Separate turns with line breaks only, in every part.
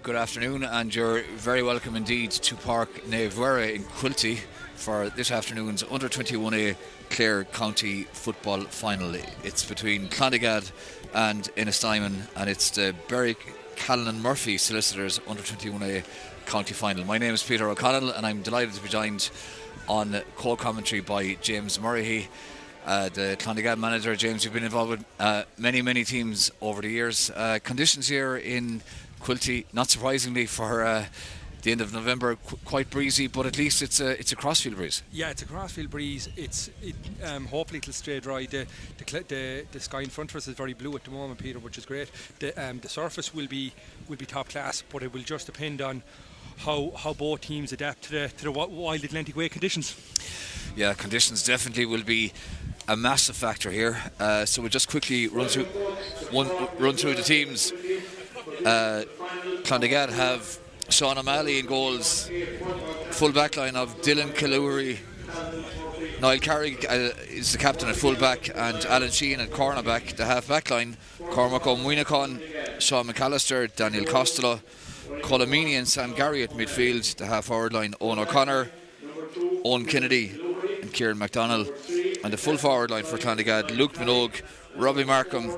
Good afternoon, and you're very welcome indeed to Park Navuera in Quilty for this afternoon's Under 21A Clare County Football Final. It's between Clondegad and Ennistymon, and it's the Berwick, Callinan Murphy Solicitors Under 21A County Final. My name is Peter O'Connell, and I'm delighted to be joined on co-commentary by James Murray, the Clondegad manager. James, you've been involved with many teams over the years. Conditions here in Quilty, not surprisingly for the end of November, quite breezy, but at least it's a crossfield breeze.
Yeah, it's a crossfield breeze. Hopefully it'll stay dry. The sky in front of us is very blue at the moment, Peter, which is great. The surface will be top class, but it will just depend on how both teams adapt to the wild Atlantic way conditions. Yeah,
conditions definitely will be a massive factor here. So we'll just quickly run through the teams. Clondegad have Sean O'Malley in goals, full back line of Dylan Kaluri, Niall Carrig is the captain at full back, and Alan Sheehan at cornerback. The half back line, Cormac O'Muinacon, Sean McAllister, Daniel Costello, Colomini and Sam Gary at midfield. The half forward line, Owen O'Connor, Owen Kennedy and Kieran MacDonald, and the full forward line for Clondegad, Luke Minogue, Robbie Markham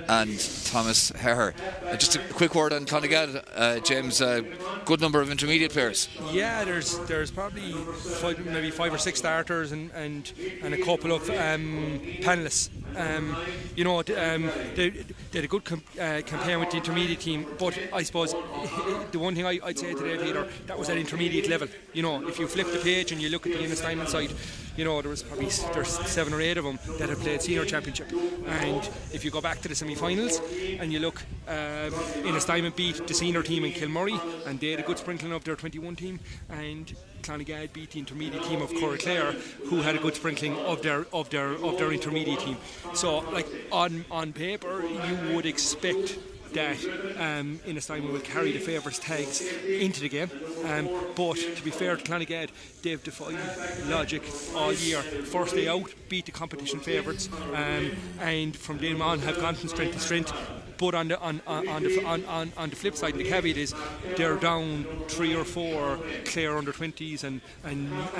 and Thomas Herher. Just a quick word on Clondegad, James. Good number of intermediate players.
Yeah, there's probably maybe 5 or 6 starters and a couple of panellists. They had a good campaign with the intermediate team, but I suppose the one thing I'd say today, Peter, that was at intermediate level. If you flip the page and you look at the Ennistymon side, there's 7 or 8 of them that have played senior championship, and if you go back to the semi-finals and you look, Ennistymon beat the senior team in Kilmurray, and they had a good sprinkling of their 21 team, and Clondegad beat the intermediate team of Clare, who had a good sprinkling of their intermediate team. So, like on paper, you would expect that Ennistymon will carry the favourites tags into the game, but to be fair to Clondegad, they've defied logic all year. First day out, beat the competition favourites, and from then on have gone from strength to strength. But on the flip side, the caveat is they're down 3 or 4 Clare under 20s and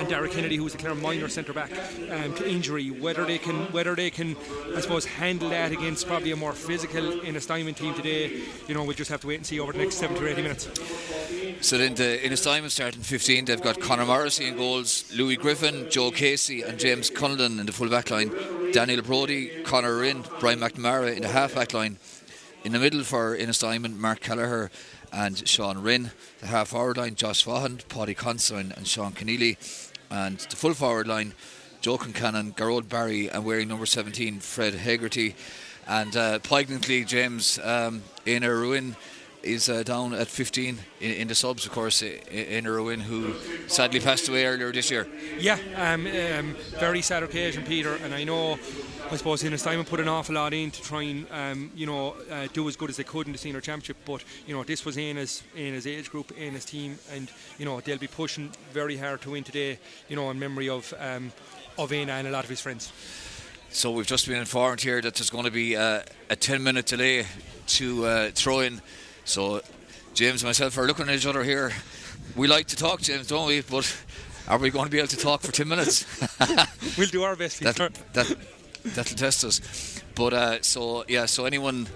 Derek Kennedy, who's a Clare minor centre back, to injury. Whether they can, I suppose, handle that against probably a more physical Ennistymon team today, we'll just have to wait and see over the next 70 or 80 minutes.
So then the Ennistymon starting 15, they've got Conor Morrissey in goals, Louis Griffin, Joe Casey and James Cunlin in the full back line, Daniel Brody, Conor Rinn, Brian McNamara in the half back line. In the middle for Ennistymon, Mark Kelleher and Sean Rinn. The half forward line, Josh Vaughan, Paddy Considine and Sean Keneally. And the full forward line, Joe Concannon, Garrod Barry and wearing number 17, Fred Hegarty. And poignantly, James, Éanna Ruin is down at 15 in the subs, of course. Éanna Ruin, who sadly passed away earlier this year.
Yeah, very sad occasion, Peter, and I suppose Ennistymon put an awful lot in to try and do as good as they could in the senior championship, but this was Éanna's age group, Éanna's team, and they'll be pushing very hard to win today, in memory of Éanna and a lot of his friends.
So we've just been informed here that there's going to be a 10-minute delay to throw in. So James and myself are looking at each other here. We like to talk, James, don't we? But are we going to be able to talk for 10 minutes?
We'll do our best, Peter.
That'll test us. But so anyone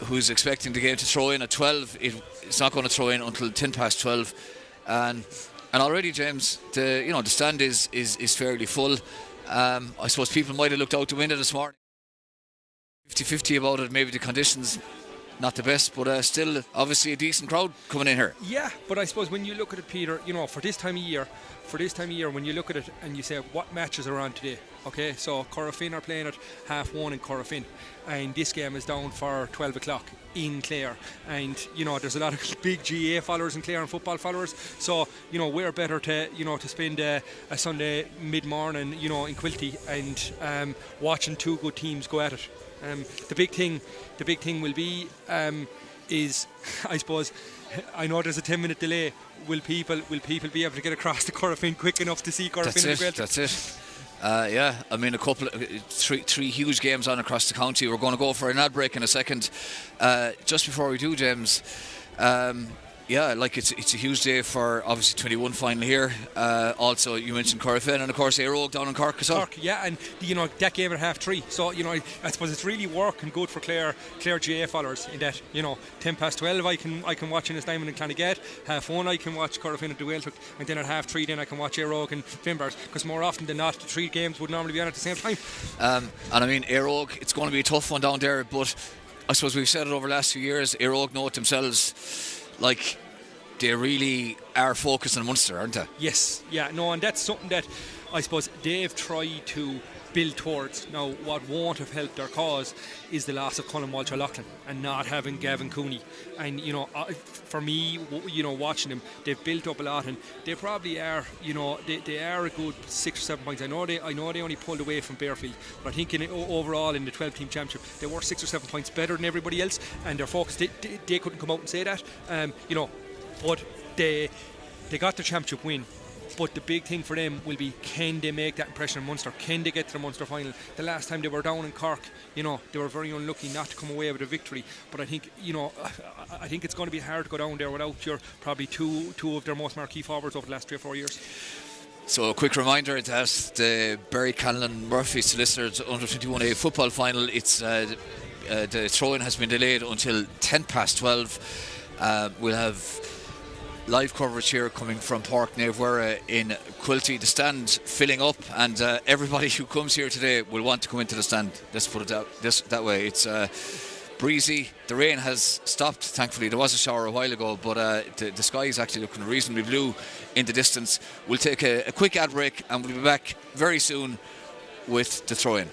who's expecting the game to throw in at 12, it's not going to throw in until 10 past 12. And already, James, the stand is fairly full. I suppose people might have looked out the window this morning 50-50 about it. Maybe the conditions not the best, but still obviously a decent crowd coming in here.
Yeah, but I suppose when you look at it, Peter, for this time of year, when you look at it and you say what matches are on today, okay, so Corofin are playing at 1:30 in Corofin, and this game is down for 12 o'clock in Clare, and there's a lot of big GA followers in Clare and football followers, so we're better to spend a Sunday mid-morning in Quilty and watching 2 good teams go at it. The big thing will be is, I suppose, I know there's a 10-minute delay. Will people be able to get across the Corofin quick enough to see Corofin?
That's it. Yeah, I mean, three huge games on across the county. We're going to go for an ad break in a second. Just before we do, James, Yeah, like it's a huge day for obviously 21 final here. Also, you mentioned Corofin and of course Éire Óg down in Cork as well.
Cork, yeah, and that game at 3:30. So I suppose it's really working good for Clare GA followers in that 12:10 I can watch Ennistymon and Clondegad. 1:30 I can watch Corofin and Gaeltacht, and then at 3:30 then I can watch Éire Óg and Finbars, because more often than not the 3 games would normally be on at the same time.
And I mean Éire Óg, it's going to be a tough one down there, but I suppose we've said it over the last few years. Éire Óg know it themselves. Like, they really are focused on Munster, aren't they?
Yes, yeah, no, and that's something that I suppose they've tried to build towards. Now, what won't have helped their cause is the loss of Colin Walsh O'Loughlin and not having Gavin Cooney. And for me, watching them, they've built up a lot, and they probably are. They are a good 6 or 7 points. I know they only pulled away from Bearfield, but I think overall in the 12-team championship, they were 6 or 7 points better than everybody else, and their focus. They couldn't come out and say that, but they got the championship win. But the big thing for them will be, can they make that impression on Munster? Can they get to the Munster final? The last time they were down in Cork, they were very unlucky not to come away with a victory. But I think, I think it's going to be hard to go down there without your probably two of their most marquee forwards over the last 3 or 4 years.
So a quick reminder that the Berwick Callinan Murphy Solicitors under-21A football final, it's the throw-in has been delayed until 12:10. We'll have live coverage here coming from Park Naomh in Quilty. The stand filling up, and everybody who comes here today will want to come into the stand. Let's put it that way. It's breezy. The rain has stopped, thankfully. There was a shower a while ago, but the sky is actually looking reasonably blue in the distance. We'll take a quick ad break, and we'll be back very soon with the throw-in.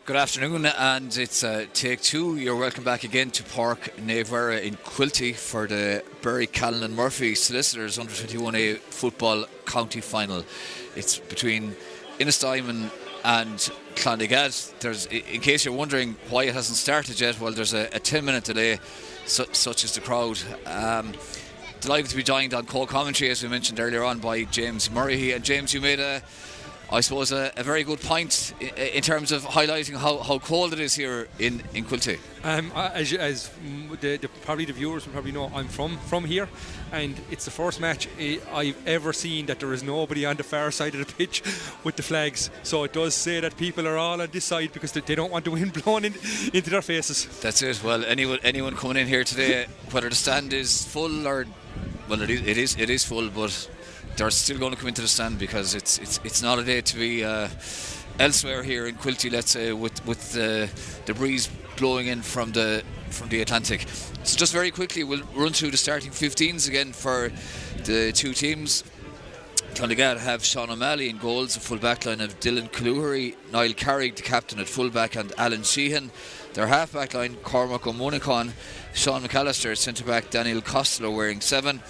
Good afternoon, and it's take two. You're welcome back again to Park Navarra in Quilty for the Berwick, Callinan Murphy Solicitors under 21A football county final. It's between Ennistymon and Clondegad. There's, in case you're wondering why it hasn't started yet, well, there's a 10-minute delay, such as the crowd. Delighted to be joined on co-commentary, as we mentioned earlier on, by James Murray. And James, you made a very good point in terms of highlighting how cold it is here in Quilty.
As probably the viewers will probably know, I'm from here, and it's the first match I've ever seen that there is nobody on the far side of the pitch with the flags. So it does say that people are all on this side because they don't want the wind blowing into their faces.
That's it. Well, anyone coming in here today, whether the stand is full or, well, it is full, but they're still going to come into the stand because it's not a day to be elsewhere here in Quilty, let's say, with the breeze blowing in from the Atlantic. So just very quickly, we'll run through the starting 15s again for the two teams. Clondegad have Sean O'Malley in goals, a full back line of Dylan Cloughry, Niall Carrig, the captain at full back, and Alan Sheehan. Their half back line, Cormac O'Monaghan, Sean McAllister, centre back Daniel Costello wearing 7.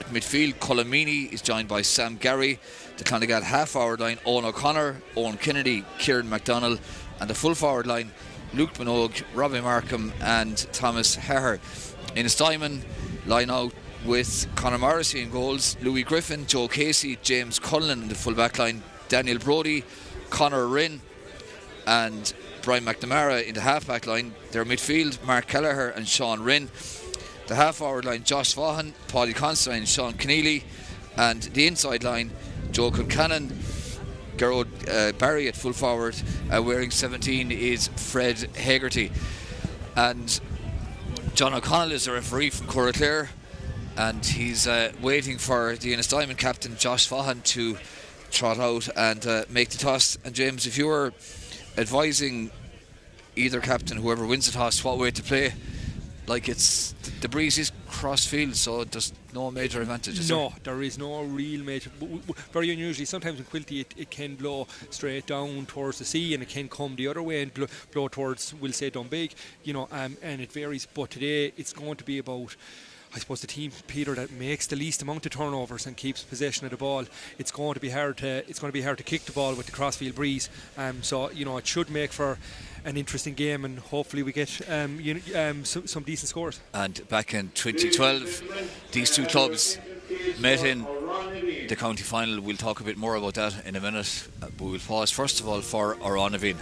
At midfield, Colomini is joined by Sam Gary. The Clondegad half-forward line, Owen O'Connor, Owen Kennedy, Kieran MacDonald, and the full-forward line, Luke Minogue, Robbie Markham and Thomas Herr. Ennistymon line out with Conor Morrissey in goals, Louis Griffin, Joe Casey, James Cullen in the full-back line, Daniel Brodie, Conor Rinn and Brian McNamara in the half-back line. Their midfield, Mark Kelleher and Sean Rinn. The half-forward line, Josh Vaughan, Paddy Constantine, Sean Keneally, and the inside line, Joe Concannon, Gerard Barry at full forward, wearing 17 is Fred Hegarty. And John O'Connell is the referee from Coraclare, and he's waiting for the Ennistymon captain, Josh Vaughan, to trot out and make the toss. And James, if you were advising either captain, whoever wins the toss, what way to play, like, it's the breeze is cross field, so there's no major advantage.
There is no real major. Very unusually, sometimes in Quilty it can blow straight down towards the sea, and it can come the other way and blow towards, we'll say, Dunbeg, and it varies. But today it's going to be about, I suppose, the team, Peter, that makes the least amount of turnovers and keeps possession of the ball. It's going to be hard to kick the ball with the crossfield breeze. So it should make for an interesting game, and hopefully we get some decent scores.
And back in 2012, these two clubs met in the county final. We'll talk a bit more about that in a minute, but we'll pause first of all for Oranaveen.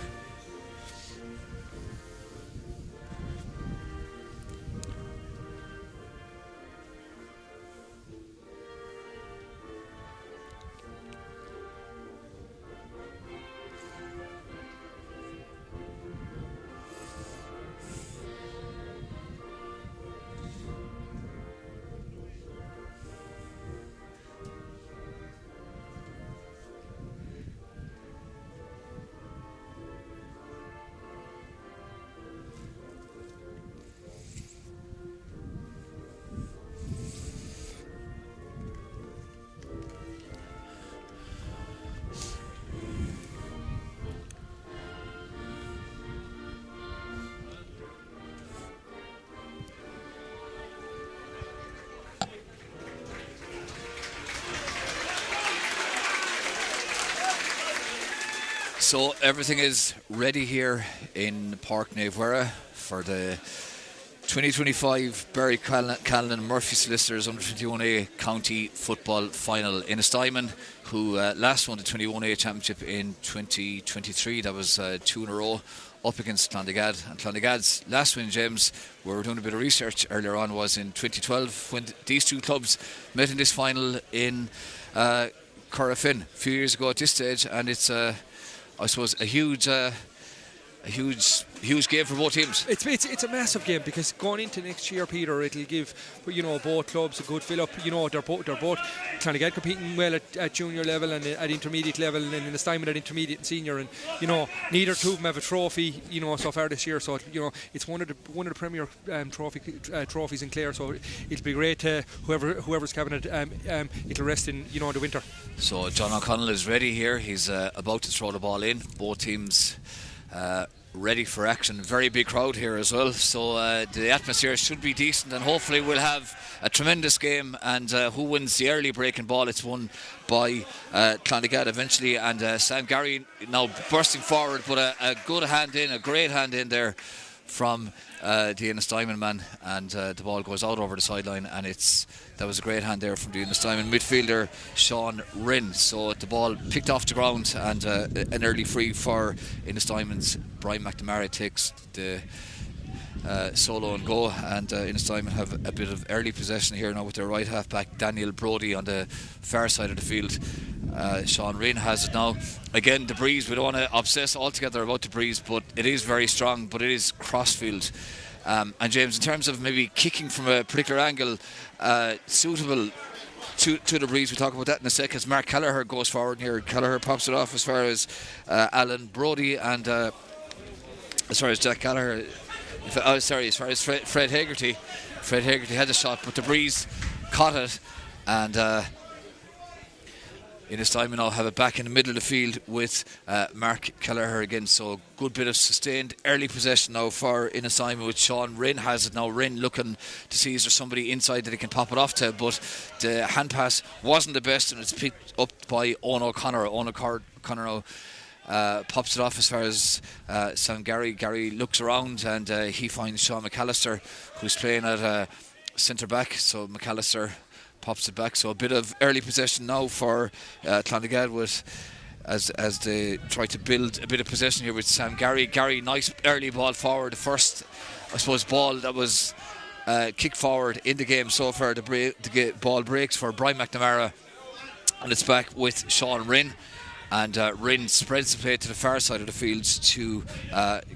So everything is ready here in Park Navarra for the 2025 Berwick, Callinan Murphy Solicitors under 21A county football final. Ennistymon, who last won the 21A championship in 2023, that was 2 in a row, up against Clondegad. And Clondegad's last win, James, we were doing a bit of research earlier on, was in 2012 when these two clubs met in this final in Corrafin a few years ago at this stage, and it's I suppose a huge game for both teams.
It's a massive game, because going into next year, Peter, it'll give both clubs a good fill up. They're both Clondegad competing well at junior level and at intermediate level, and in Ennistymon at intermediate and senior, and neither two of them have a trophy so far this year. So it's one of the premier trophies in Clare. So it'll be great to whoever's cabinet it'll rest in the winter.
So John O'Connell is ready here. He's about to throw the ball in. Both teams ready for action. Very big crowd here as well, so the atmosphere should be decent, and hopefully we'll have a tremendous game. And who wins the early breaking ball? It's won by Clondegad eventually, and Sam Gary now bursting forward, but a good hand in, a great hand in there from the Ennistymon man, and the ball goes out over the sideline, and that was a great hand there from the Ennistymon midfielder Sean Rinn. So the ball picked off the ground, and an early free for Ennistymon's Brian McNamara takes the solo and go, and Ennistymon have a bit of early possession here now with their right half back Daniel Brodie on the far side of the field. Sean Rinn has it now. Again, the breeze, we don't want to obsess altogether about the breeze, but it is very strong, but it is crossfield. And James, in terms of maybe kicking from a particular angle suitable to the breeze, we'll talk about that in a sec, as Mark Callagher goes forward here. Callagher pops it off as far as Alan Brodie, and as far as Jack Callagher, as far as Fred Hegarty. Fred Hegarty had the shot, but the breeze caught it, and Ennistymon now have it back in the middle of the field with Mark Callagher again. So good bit of sustained early possession now for Ennistymon, with Sean Rinn has it now. Rinn looking to see is there somebody inside that he can pop it off to, but the hand pass wasn't the best, and it's picked up by Owen O'Connor. Owen O'Connor pops it off as far as Sam Gary. Gary looks around, and he finds Sean McAllister, who's playing at centre back. So McAllister pops it back. So a bit of early possession now for Clondegad, with as they try to build a bit of possession here with Sam Gary. Gary, nice early ball forward. The first, I suppose, ball that was kicked forward in the game so far. The ball breaks for Brian McNamara, and it's back with Sean Rinn. And Rinn spreads the play to the far side of the field to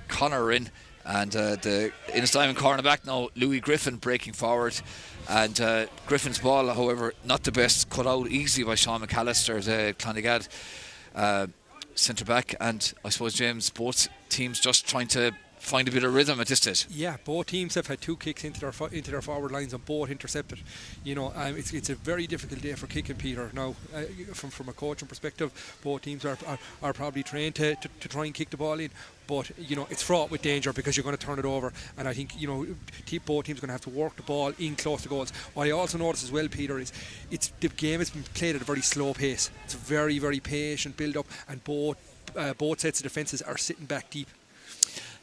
Conor Rinn. And the Ennistymon cornerback now, Louis Griffin, breaking forward. And Griffin's ball, however, not the best, cut out easily by Sean McAllister, the Clondegad centre back. And I suppose, James, both teams just trying to find a bit of rhythm at this stage.
Yeah, both teams have had two kicks into their forward lines, and both intercepted. You know, it's a very difficult day for kicking, Peter. Now, from a coaching perspective, both teams are probably trained to try and kick the ball in. But, you know, it's fraught with danger because you're going to turn it over. And I think, you know, both teams are going to have to work the ball in close to goals. What I also noticed as well, Peter, is the game has been played at a very slow pace. It's a very, very patient build-up, and both sets of defences are sitting back deep.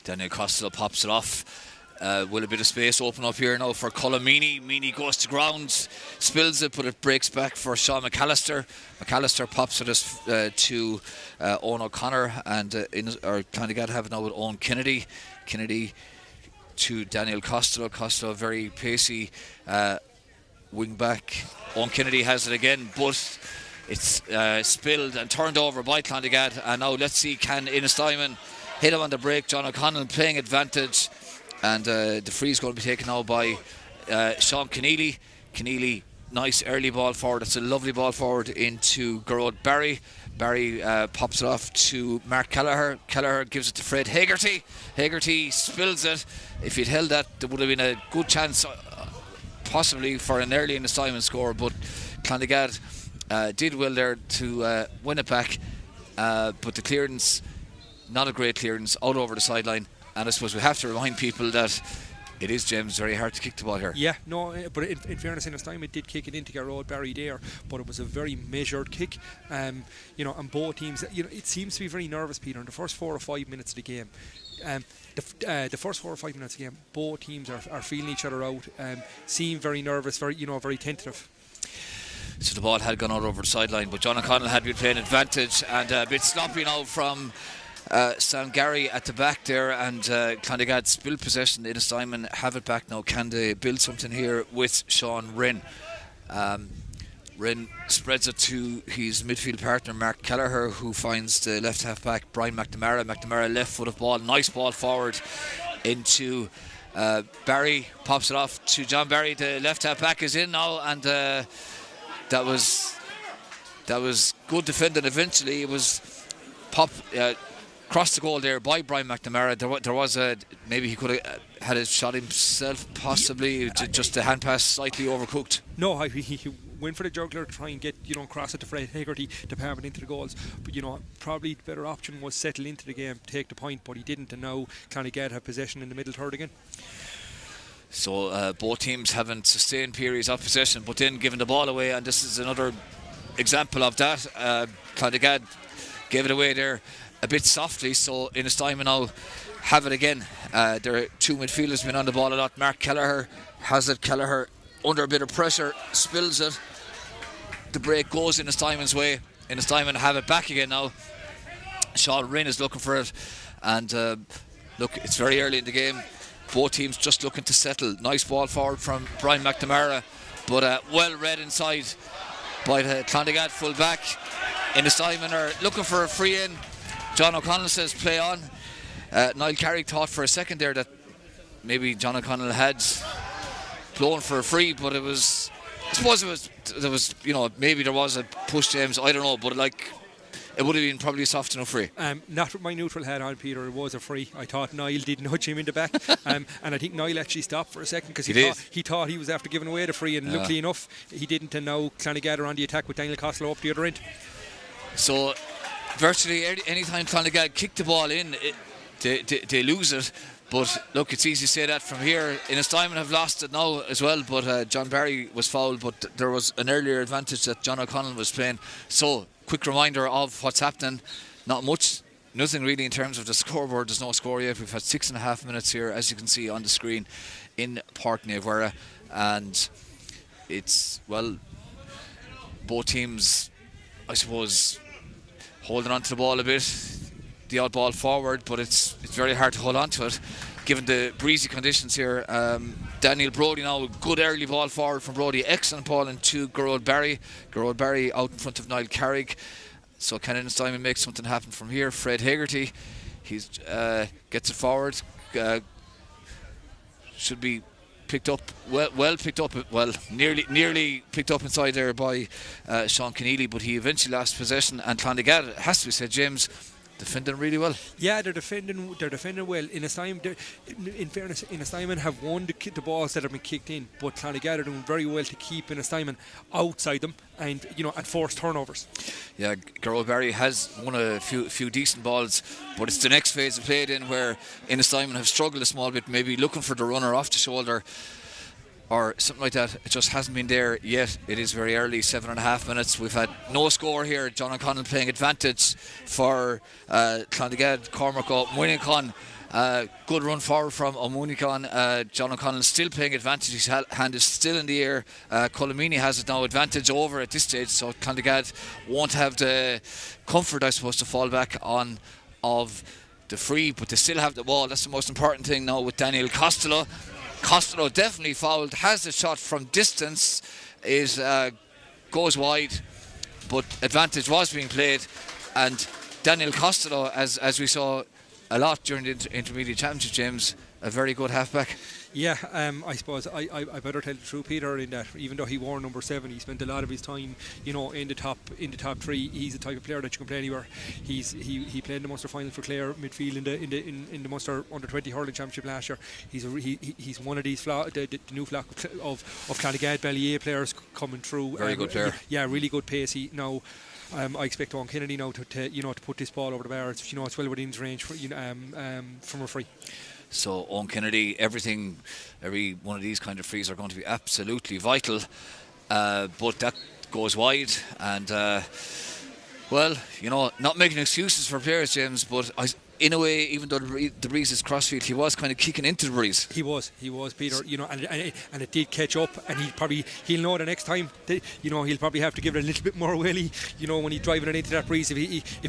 Daniel Costello pops it off. Will a bit of space open up here now for Colin Meany. Meany goes to ground, spills it, but it breaks back for Sean McAllister. McAllister pops it to Owen O'Connor, and Clondegad have it now with Owen Kennedy. Kennedy to Daniel Costello. Costello, very pacey wing back. Owen Kennedy has it again, but it's spilled and turned over by Clondegad. And now let's see, can Ennistymon hit him on the break? John O'Connell playing advantage. And the free is going to be taken now by Sean Keneally. Keneally, nice early ball forward. It's a lovely ball forward into Gerard Barry. Barry pops it off to Mark Callagher. Callagher gives it to Fred Hegarty. Hegarty spills it. If he'd held that, there would have been a good chance possibly for an early Ennistymon score, but Clondegad did well there to win it back. But the clearance, not a great clearance, out over the sideline. And I suppose we have to remind people that it is, James, very hard to kick the ball here.
Yeah, no, but in fairness, Ennistymon did kick it into Gerard Barry there, but it was a very measured kick. You know, and both teams, you know, it seems to be very nervous, Peter, in the first 4 or 5 minutes of the game. The first 4 or 5 minutes of the game, both teams are feeling each other out, seem very nervous, very tentative.
So the ball had gone out over the sideline, but John O'Connell had been playing advantage, and a bit sloppy now from Sam Gary at the back there, and Clondegad spill possession. Ennistymon have it back now. Can they build something here with Sean Rinn? Rinn spreads it to his midfield partner Mark Callagher, who finds the left half back Brian McNamara. McNamara left foot of ball, nice ball forward into Barry, pops it off to John Barry. The left half back is in now, and that was good defending. Eventually it was crossed the goal there by Brian McNamara. There was maybe he could have had a shot himself, possibly. Just the hand pass slightly overcooked.
No, went for the juggler to try and get, cross it to Fred Hegarty to palm it into the goals. But, probably the better option was settle into the game, take the point, but he didn't, and now Clondegad have possession in the middle third again.
So both teams haven't sustained periods of possession, but then given the ball away, and this is another example of that. Clondegad gave it away there a bit softly, so Ennistymon now have it again. Their two midfielders been on the ball a lot. Mark Kelleher has it. Kelleher under a bit of pressure spills it. The break goes Ennistymon's way. Ennistymon have it back again now. Sean Rinn is looking for it, and look, it's very early in the game. Both teams just looking to settle. Nice ball forward from Brian McNamara, but well read inside by the Clondegad full back. Ennistymon are looking for a free in. John O'Connell says play on. Niall Carrick thought for a second there that maybe John O'Connell had blown for a free, but I suppose there was maybe there was a push, James, I don't know, but it would have been probably a soft enough free.
Not with my neutral hat on, Peter. It was a free. I thought Niall did nudge him in the back, and I think Niall actually stopped for a second because he thought he was after giving away the free, and luckily enough he didn't. And now Clondegad are on the attack with Daniel Costello up the other end.
So virtually any time Clondegad kick the ball in, they lose it. But look, it's easy to say that from here. Ennistymon have lost it now as well, but John Barry was fouled, but there was an earlier advantage that John O'Connell was playing. So quick reminder of what's happening. Not much, nothing really in terms of the scoreboard. There's no score yet. We've had 6.5 minutes here, as you can see on the screen, in Park Navarra, and it's, well, both teams, I suppose, holding on to the ball a bit. The odd ball forward, but it's very hard to hold on to it given the breezy conditions here. Daniel Brodie now, good early ball forward from Brodie, excellent ball into Gerard Barry out in front of Niall Carrick. So can Ennistymon make something happen from here? Fred Hegarty, he's gets it forward, should be picked up, nearly picked up inside there by Sean Keneally, but he eventually lost possession, and Clondegad, it has to be said, James, defending really well. Yeah,
they're defending well. In fairness, Ennistymon have won the balls that have been kicked in, but Clondegad are doing very well to keep Ennistymon outside them and and force turnovers.
Yeah, Gerard Barry has won a few decent balls, but it's the next phase of play then where Ennistymon have struggled a small bit, maybe looking for the runner off the shoulder or something like that. It just hasn't been there yet. It is very early, 7.5 minutes. We've had no score here. John O'Connell playing advantage for Clondegad. Cormac O'Munican, good run forward from O'Munican. John O'Connell still playing advantage. His hand is still in the air. Colomini has it now advantage over at this stage, so Clondegad won't have the comfort, I suppose, to fall back on of the free, but they still have the ball. That's the most important thing now with Daniel Costello. Costello definitely fouled, has the shot from distance, goes wide, but advantage was being played, and Daniel Costello, as we saw a lot during the intermediate championship, James, a very good halfback.
Yeah, I suppose I better tell the truth, Peter, in that even though he wore number 7, he spent a lot of his time, in the top 3. He's the type of player that you can play anywhere. He played in the Munster final for Clare midfield in the Munster under 20 hurling championship last year. He's one of these the new flock of Clondegad Ballier players coming through.
Very good player.
Yeah, really good pace. I expect Owen Kennedy now to put this ball over the bar. It's well within his range from a free.
So Owen Kennedy, every one of these kind of frees are going to be absolutely vital, but that goes wide, and not making excuses for players, James, but in a way, even though the breeze is crossfield, he was kind of kicking into the breeze.
He was, Peter. And it did catch up, and he'll know the next time. He'll probably have to give it a little bit more willy. When he's driving it into that breeze, if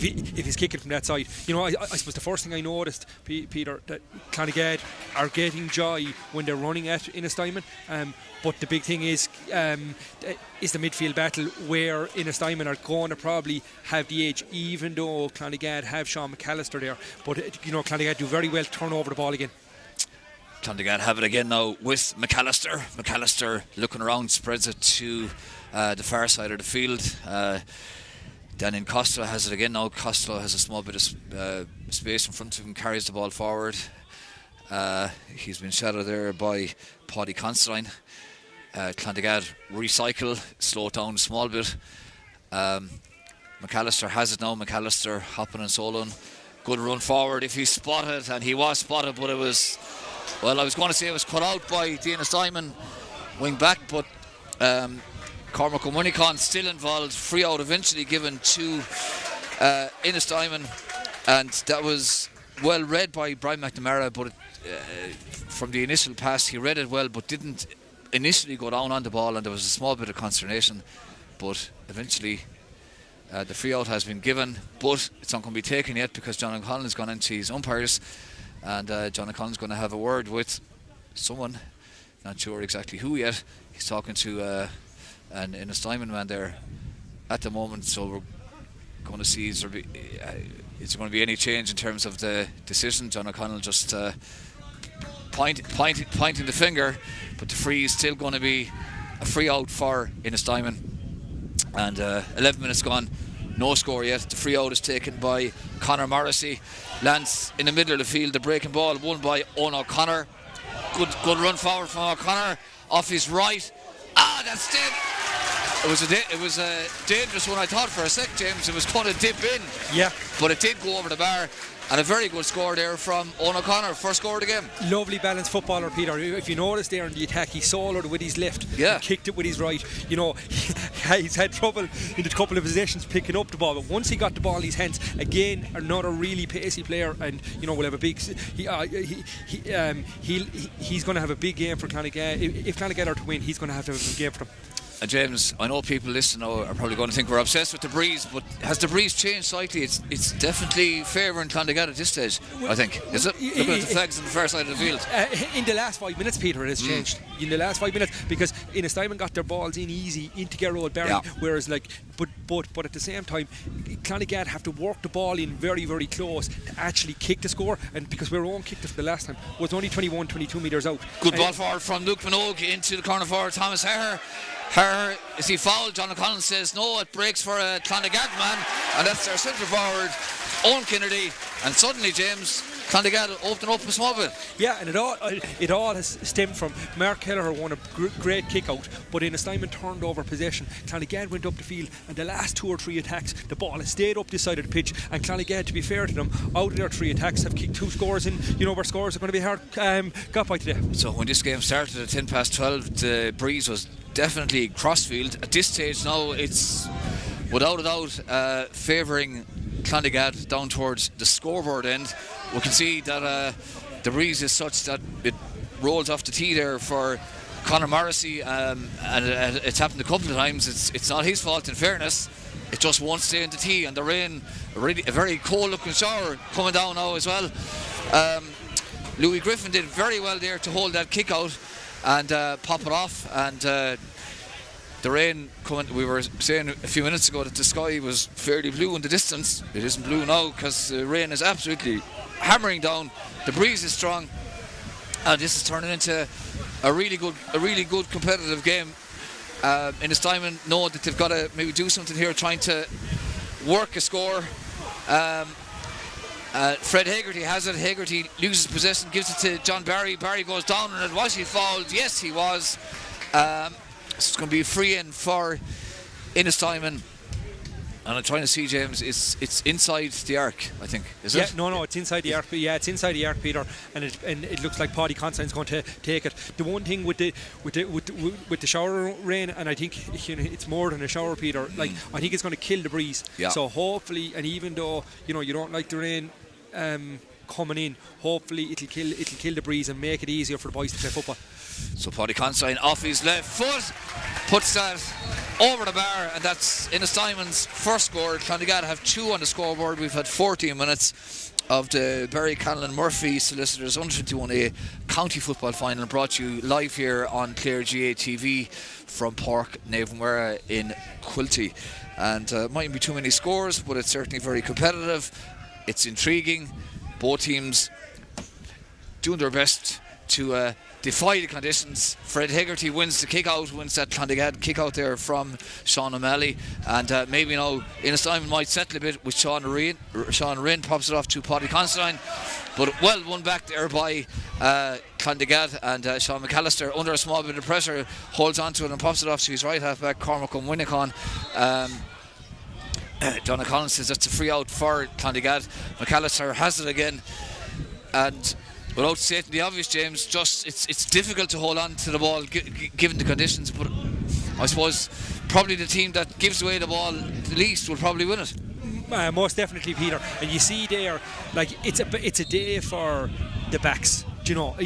he's kicking from that side. I suppose the first thing I noticed, Peter, that Clondegad are getting joy when they're running at Ennistymon. But the big thing is the midfield battle where Ennistymon are going to probably have the edge, even though Clondegad have Sean McAllister there. But Clondegad do very well to turn over the ball again.
Clondegad have it again now with McAllister. McAllister looking around, spreads it to the far side of the field. Daniel Costello has it again now. Costello has a small bit of space in front of him, carries the ball forward. He's been shadowed there by Paddy Considine. Clondegad recycle, slow it down a small bit. McAllister has it now. McAllister hopping and soloing. Good run forward if he's spotted, and he was spotted, but it was, well, I was going to say it was cut out by Ennistymon wing back, but Cormac O'Moneycon still involved. Free out eventually given to Ennistymon, and that was well read by Brian McNamara, but from the initial pass he read it well, but didn't initially go down on the ball, and there was a small bit of consternation, but eventually the free out has been given, but it's not going to be taken yet because John O'Connell has gone into his umpires, and John O'Connell's going to have a word with someone, not sure exactly who yet. He's talking to an Ennistymon man there at the moment, so we're going to see is there going to be any change in terms of the decision. John O'Connell just pointing the finger, but the free is still going to be a free out for Ennistymon. And 11 minutes gone, no score yet. The free out is taken by Conor Morrissey, lands in the middle of the field. The breaking ball won by Owen O'Connor. Good run forward from O'Connor off his right. That's dead. It was a dangerous one. I thought for a sec, James, it was going to dip in.
Yeah.
But it did go over the bar. And a very good score there from Owen O'Connor, first score of the game.
Lovely balanced footballer, Peter. If you notice there in the attack, he soloed with his left, kicked it with his right. You know, he's had trouble in a couple of possessions picking up the ball, but once he got the ball in his hands, again, another really pacey player, and you know, will have a big. He's going to have a big game for Clondegad. If Clondegad are to win, he's going to have a big game for them.
James, I know people listening are probably going to think we're obsessed with the breeze, but has the breeze changed slightly? It's definitely favouring Clondegad at this stage, I think. Is it? Looking at the flags on the far side of the field.
In the last 5 minutes, Peter, it has changed. In the last 5 minutes, because Ennistymon got their balls in easy into Gerald Berwick, whereas but at the same time, Clondegad have to work the ball in very, very close to actually kick the score, and because we were on kicked it for the last time, was only 22 metres out.
Good ball forward from Luke Minogue into the corner forward, Thomas Herr. Is he fouled? John O'Connell says no, it breaks for a Clondegad man, and that's their centre forward, Owen Kennedy, and suddenly, James, Clondegad opened up a small bit. Yeah,
and it all has stemmed from Mark Kelleher won a great kick out, but Ennistymon turned over possession. Clondegad went up the field, and the last 2 or 3 attacks, the ball has stayed up this side of the pitch, and Clondegad, to be fair to them, out of their 3 attacks have kicked 2 scores in, you know, where scores are going to be hard got by today.
So when this game started at 12:10, the breeze was definitely crossfield. At this stage now, it's without a doubt favouring Clondegad down towards the scoreboard end. We can see that the breeze is such that it rolls off the tee there for Conor Morrissey, and it's happened a couple of times. It's not his fault, in fairness. It just won't stay in the tee, and the rain, a very cold looking shower coming down now as well. Louis Griffin did very well there to hold that kick out and pop it off, and the rain coming. We were saying a few minutes ago that the sky was fairly blue in the distance. It isn't blue now because the rain is absolutely hammering down. The breeze is strong, and this is turning into a really good competitive game. Ennistymon know that they've got to maybe do something here, trying to work a score. Fred Hagerty has it. Hagerty loses possession, gives it to John Barry. Barry goes down, and was he fouled? Yes, he was. It's going to be a free in for Ennistymon. And I'm trying to see, James, it's inside the arc, I think, is it?
No, it's inside the arc. Yeah, it's inside the arc, Peter, and it looks like Paddy Constantine's going to take it. The one thing with the shower rain, and I think, you know, it's more than a shower, Peter. Like, I think it's going to kill the breeze. Yeah. So hopefully, and even though, you know, you don't like the rain coming in, hopefully it'll kill the breeze and make it easier for the boys to play football.
So Paddy Constantine off his left foot puts that over the bar, and that's Ennistymon's first score. Clondegad have 2 on the scoreboard. We've had 14 minutes of the Berwick Callinan Murphy Solicitors U21A County Football Final, brought you live here on Clare GA TV from Park Navenwara in Quilty. And mightn't be too many scores, but it's certainly very competitive. It's intriguing. Both teams doing their best to defy the conditions. Fred Hegarty wins the kick out, wins that Clondegad kick out there from Sean O'Malley, and maybe now Ennistymon might settle a bit with Sean Rinn pops it off to Paddy Considine, but well won back there by Clondegad, and Sean McAllister under a small bit of pressure holds on to it and pops it off to his right half back Cormac O'Winnicon. Donna Collins says that's a free out for Clondegad. McAllister has it again, and without stating the obvious, James, just it's difficult to hold on to the ball given the conditions, but I suppose probably the team that gives away the ball the least will probably win it.
Most definitely, Peter. And you see there, like it's a day for the backs. Do you know,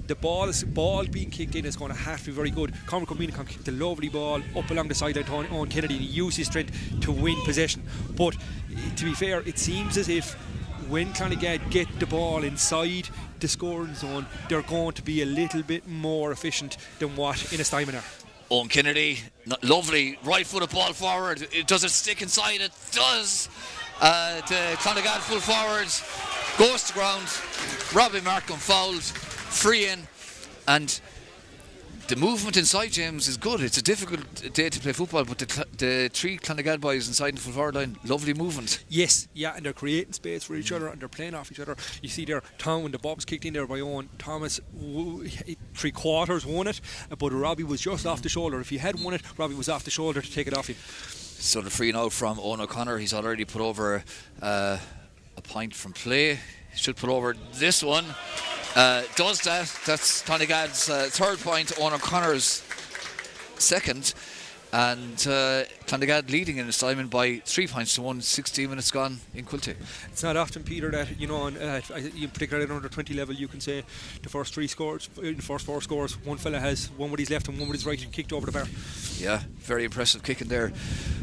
the ball being kicked in is going to have to be very good. Cormac O'Meara kicked the lovely ball up along the sideline to Owen Kennedy, and he used his strength to win possession. But to be fair, it seems as if when Clondegad get the ball inside the scoring zone, they're going to be a little bit more efficient than what Ennistymon are.
Owen Kennedy, lovely right-footed ball forward. Does it stick inside? It does. The Clondegad full forwards goes to ground. Robbie Markham fouled, free in, and the movement inside, James, is good. It's a difficult day to play football, but the three Clondegad boys inside the full forward line, lovely movement.
Yes, yeah, and they're creating space for each other and they're playing off each other. You see there, Tom, when the ball was kicked in there by Owen, Thomas, 3/4 won it, but Robbie was just off the shoulder. If he had won it, Robbie was off the shoulder to take it off him.
So the free now from Owen O'Connor. He's already put over a point from play. He should put over this one. Does that. That's Clondegad's third point, Owen O'Connor's second, and Clondegad leading in Ennistymon by 3 points to 1, 16 minutes gone in Quilty.
It's not often, Peter, that in particular at under 20 level, you can say the first three scores, the first four scores, one fella has one with his left and one with his right and kicked over the bar. Yeah,
very impressive kicking there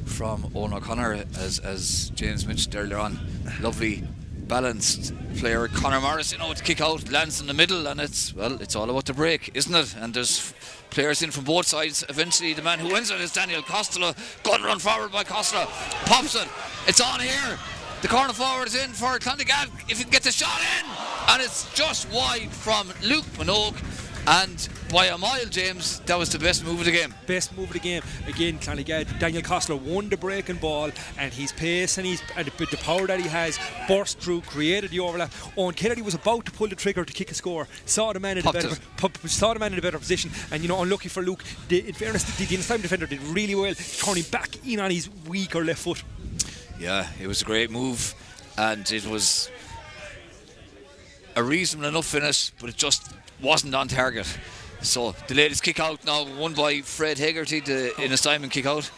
from Owen O'Connor, as James mentioned earlier on. Lovely balanced player. Conor Morris, to kick out, lands in the middle, and it's all about the break, isn't it? And there's players in from both sides. Eventually the man who wins it is Daniel Costello. Good run forward by Costello, pops it, it's on here. The corner forward is in for Clondegad, if he can get the shot in, and it's just wide from Luke Minogue. And by a mile, James, that was the best move of the game.
Best move of the game. Again, Clondegad, Daniel Costello won the breaking ball, and his pace and the power that he has burst through, created the overlap. Owen Kennedy was about to pull the trigger to kick a score. Saw the man in a better position, and unlucky for Luke. In fairness, the Ennistymon defender did really well, turning back in on his weaker left foot.
Yeah, it was a great move, and it was a reasonable enough finish, but it just wasn't on target. So the latest kick out now won by Fred Hegarty, the Ennistymon kick out.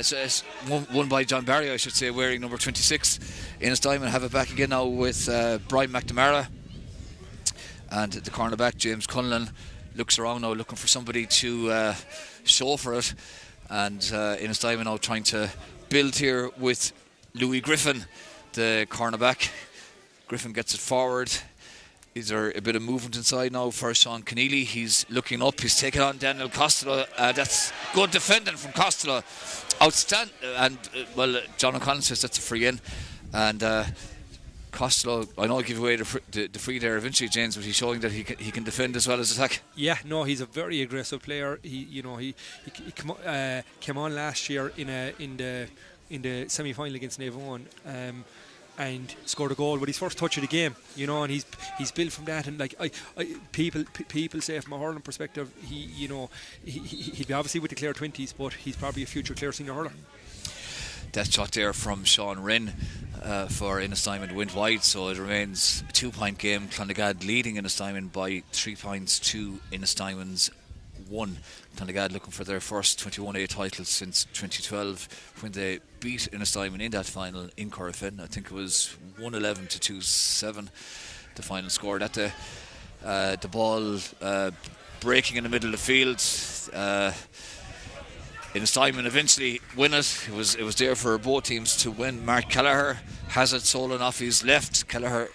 So it's won by John Barry, I should say, wearing number 26. Ennistymon have it back again now with Brian McNamara, and the cornerback James Cullinan looks around now looking for somebody to show for it, and Ennistymon now trying to build here with Louis Griffin, the cornerback. Griffin gets it forward. Is there a bit of movement inside now for Sean Keneally? He's looking up, he's taking on Daniel Costello. That's good defending from Costello. Outstanding. And John O'Connell says that's a free in. And Costello, I know, give away the free there eventually, James, but he's showing that he can defend as well as attack.
Yeah, no, he's a very aggressive player. He came on last year in the semi-final against Navan. And scored a goal with his first touch of the game, and he's built from that. And people say from a hurling perspective, he'd be obviously with the Clare 20s, but he's probably a future Clare senior hurler.
That shot there from Sean Rinn for Ennistymon went wide, so it remains a 2-point game. Clondegad leading Ennistymon by 3 points to Ennistymon's 1. Clondegad looking for their first 21A title since 2012, when they beat Ennistymon in that final in Corofin. I think it was 111 to 2-7 the final score that day. The ball breaking in the middle of the field. Ennistymon eventually win it. It was there for both teams to win. Mark Kelleher has it stolen off his left. Kelleher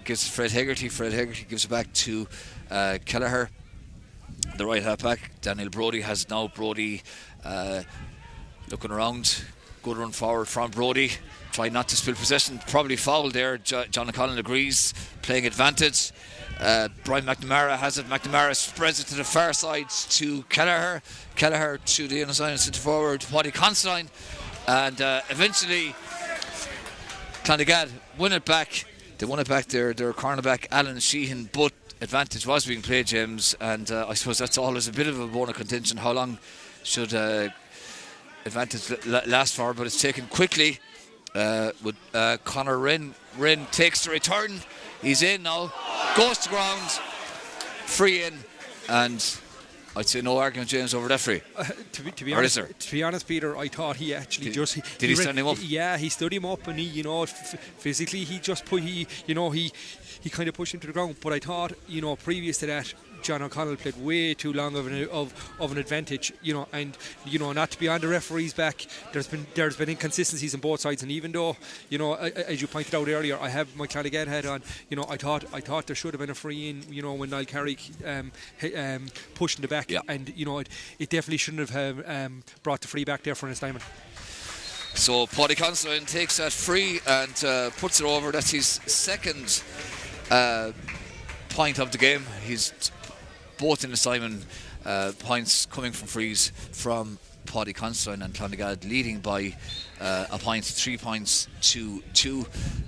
gives it Fred Hegarty. Fred Hegarty gives it back to Kelleher, the right half back. Daniel Brody has it now. Brody looking around, Good run forward from Brodie. Tried not to spill possession. Probably fouled there. John O'Connell agrees. Playing advantage. Brian McNamara has it. McNamara spreads it to the far side to Kelleher. Kelleher to the inside centre forward, Paddy Considine. And eventually, Clondegad win it back. They won it back their cornerback, Alan Sheehan, but advantage was being played, James. And I suppose that's always a bit of a bone of contention. How long should advantage last for? But it's taken quickly with Conor Wren. Wren takes the return. He's in now. Goes to ground. Free in. And I'd say no argument, James, over that free.
To be honest, Peter, I thought he actually
did he stand him up?
Yeah, he stood him up, and he, physically he just put he kind of pushed him to the ground. But I thought, previous to that, John O'Connell played way too long of an advantage, and not to be on the referee's back. There's been inconsistencies on both sides, and even though, as you pointed out earlier, I have my Clondegad hat on. I thought there should have been a free in. When Niall Carrick pushed in the back, yeah. And it definitely shouldn't have brought the free back there for Ennistymon.
So Paddy Considine takes that free and puts it over. That's his second point of the game. He's both Ennistymon points coming from frees from Paddy Considine, and Clondegad leading by a point, 3 points to 2.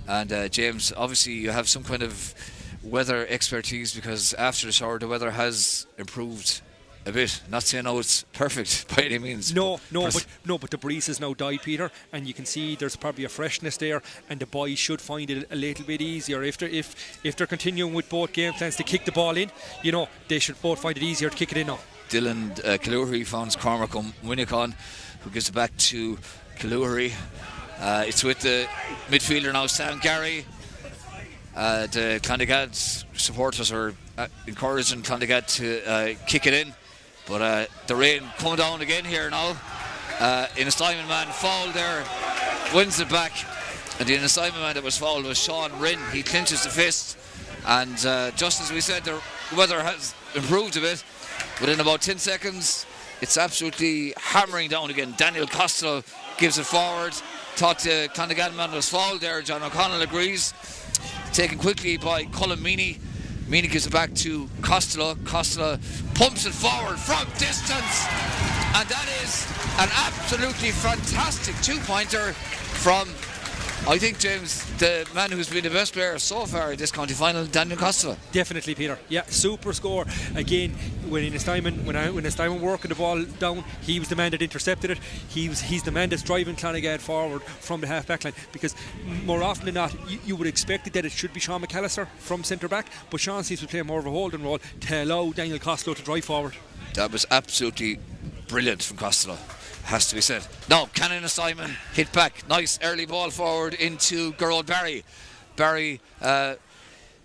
And James, obviously you have some kind of weather expertise, because after the shower the weather has improved a bit. Not saying it's perfect by any means.
But the breeze has now died, Peter, and you can see there's probably a freshness there, and the boys should find it a little bit easier if they're continuing with both game plans to kick the ball in. They should both find it easier to kick it in now. Dylan
Killoughry finds Cormac Winnicon, who gives it back to Killoughry. It's with the midfielder now, Sam Gary. The Clondegad supporters are encouraging Clondegad to kick it in. But the rain coming down again here now. Ennistymon man fouled there, wins it back, and the Ennistymon man that was fouled was Sean Wren. He clinches the fist, and just as we said, the weather has improved a bit. Within about 10 seconds, it's absolutely hammering down again. Daniel Costello gives it forward. Thought the Clondegad man was fouled there. John O'Connell agrees. Taken quickly by Colin Meany. Meany gives it back to Costello. Costello pumps it forward from distance, and that is an absolutely fantastic 2-pointer from, I think, James, the man who's been the best player so far in this county final, Daniel Costello.
Definitely, Peter. Yeah, super score. Again, when Ennistymon working the ball down, he was the man that intercepted it. He's the man that's driving Clondegad forward from the half-back line, because more often than not, you would expect that it should be Sean McAllister from centre-back, but Sean seems to play more of a holding role to allow Daniel Costello to drive forward.
That was absolutely brilliant from Costello, has to be said. Now, can Ennistymon hit back? Nice early ball forward into Gerald Barry. Barry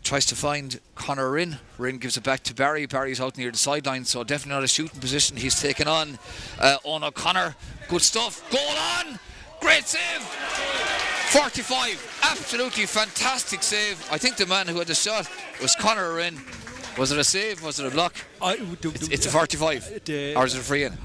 tries to find Conor Wren. Wren gives it back to Barry. Barry's out near the sideline, so definitely not a shooting position. He's taken on Owen O'Connor. Good stuff. Goal on! Great save! 45. Absolutely fantastic save. I think the man who had the shot was Conor Wren. Was it a save? Was it a block? It's a 45. Or is it a free in?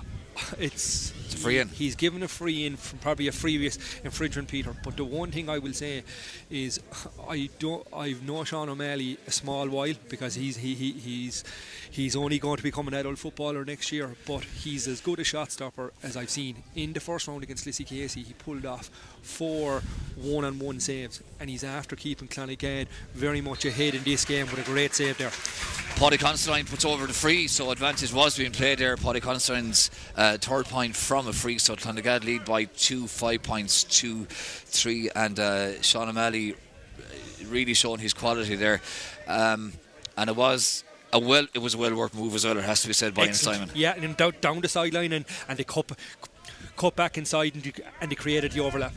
It's
a free in.
He's given a free in from probably a previous infringement, Peter. But the one thing I will say is I've known Sean O'Malley a small while, because he's only going to become an adult footballer next year. But he's as good a shot stopper as I've seen. In the first round against Lissy Casey, he pulled off 4 one-on-one saves, and he's after keeping Clondegad very much ahead in this game with a great save there.
Paddy Considine puts over the free, so advantage was being played there. Paddy Considine's third point from a free, so Clondegad lead by 5 points to 3, and Sean O'Malley really showing his quality there, and it was a well worked move as well, it has to be said, by Ennistymon.
Yeah, and down the sideline, and they cut back inside, and they created the overlap.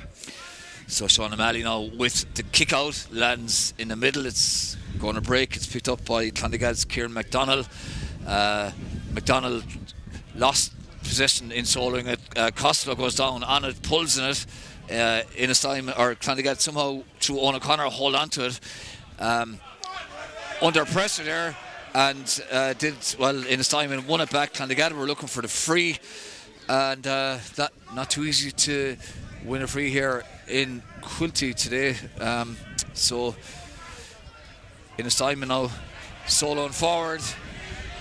So Sean O'Malley now with the kick out, lands in the middle. It's going to break. It's picked up by Clondegad's Kieran McDonald. McDonald lost possession in soloing it. Costello goes down on it, pulls in it. Ennistymon or Clondegad somehow through Owen O'Connor hold on to it. Under pressure there, and Ennistymon won it back. Clondegad were looking for the free, and that not too easy to win a free here in Quilty today. So Ennistymon now soloing forward.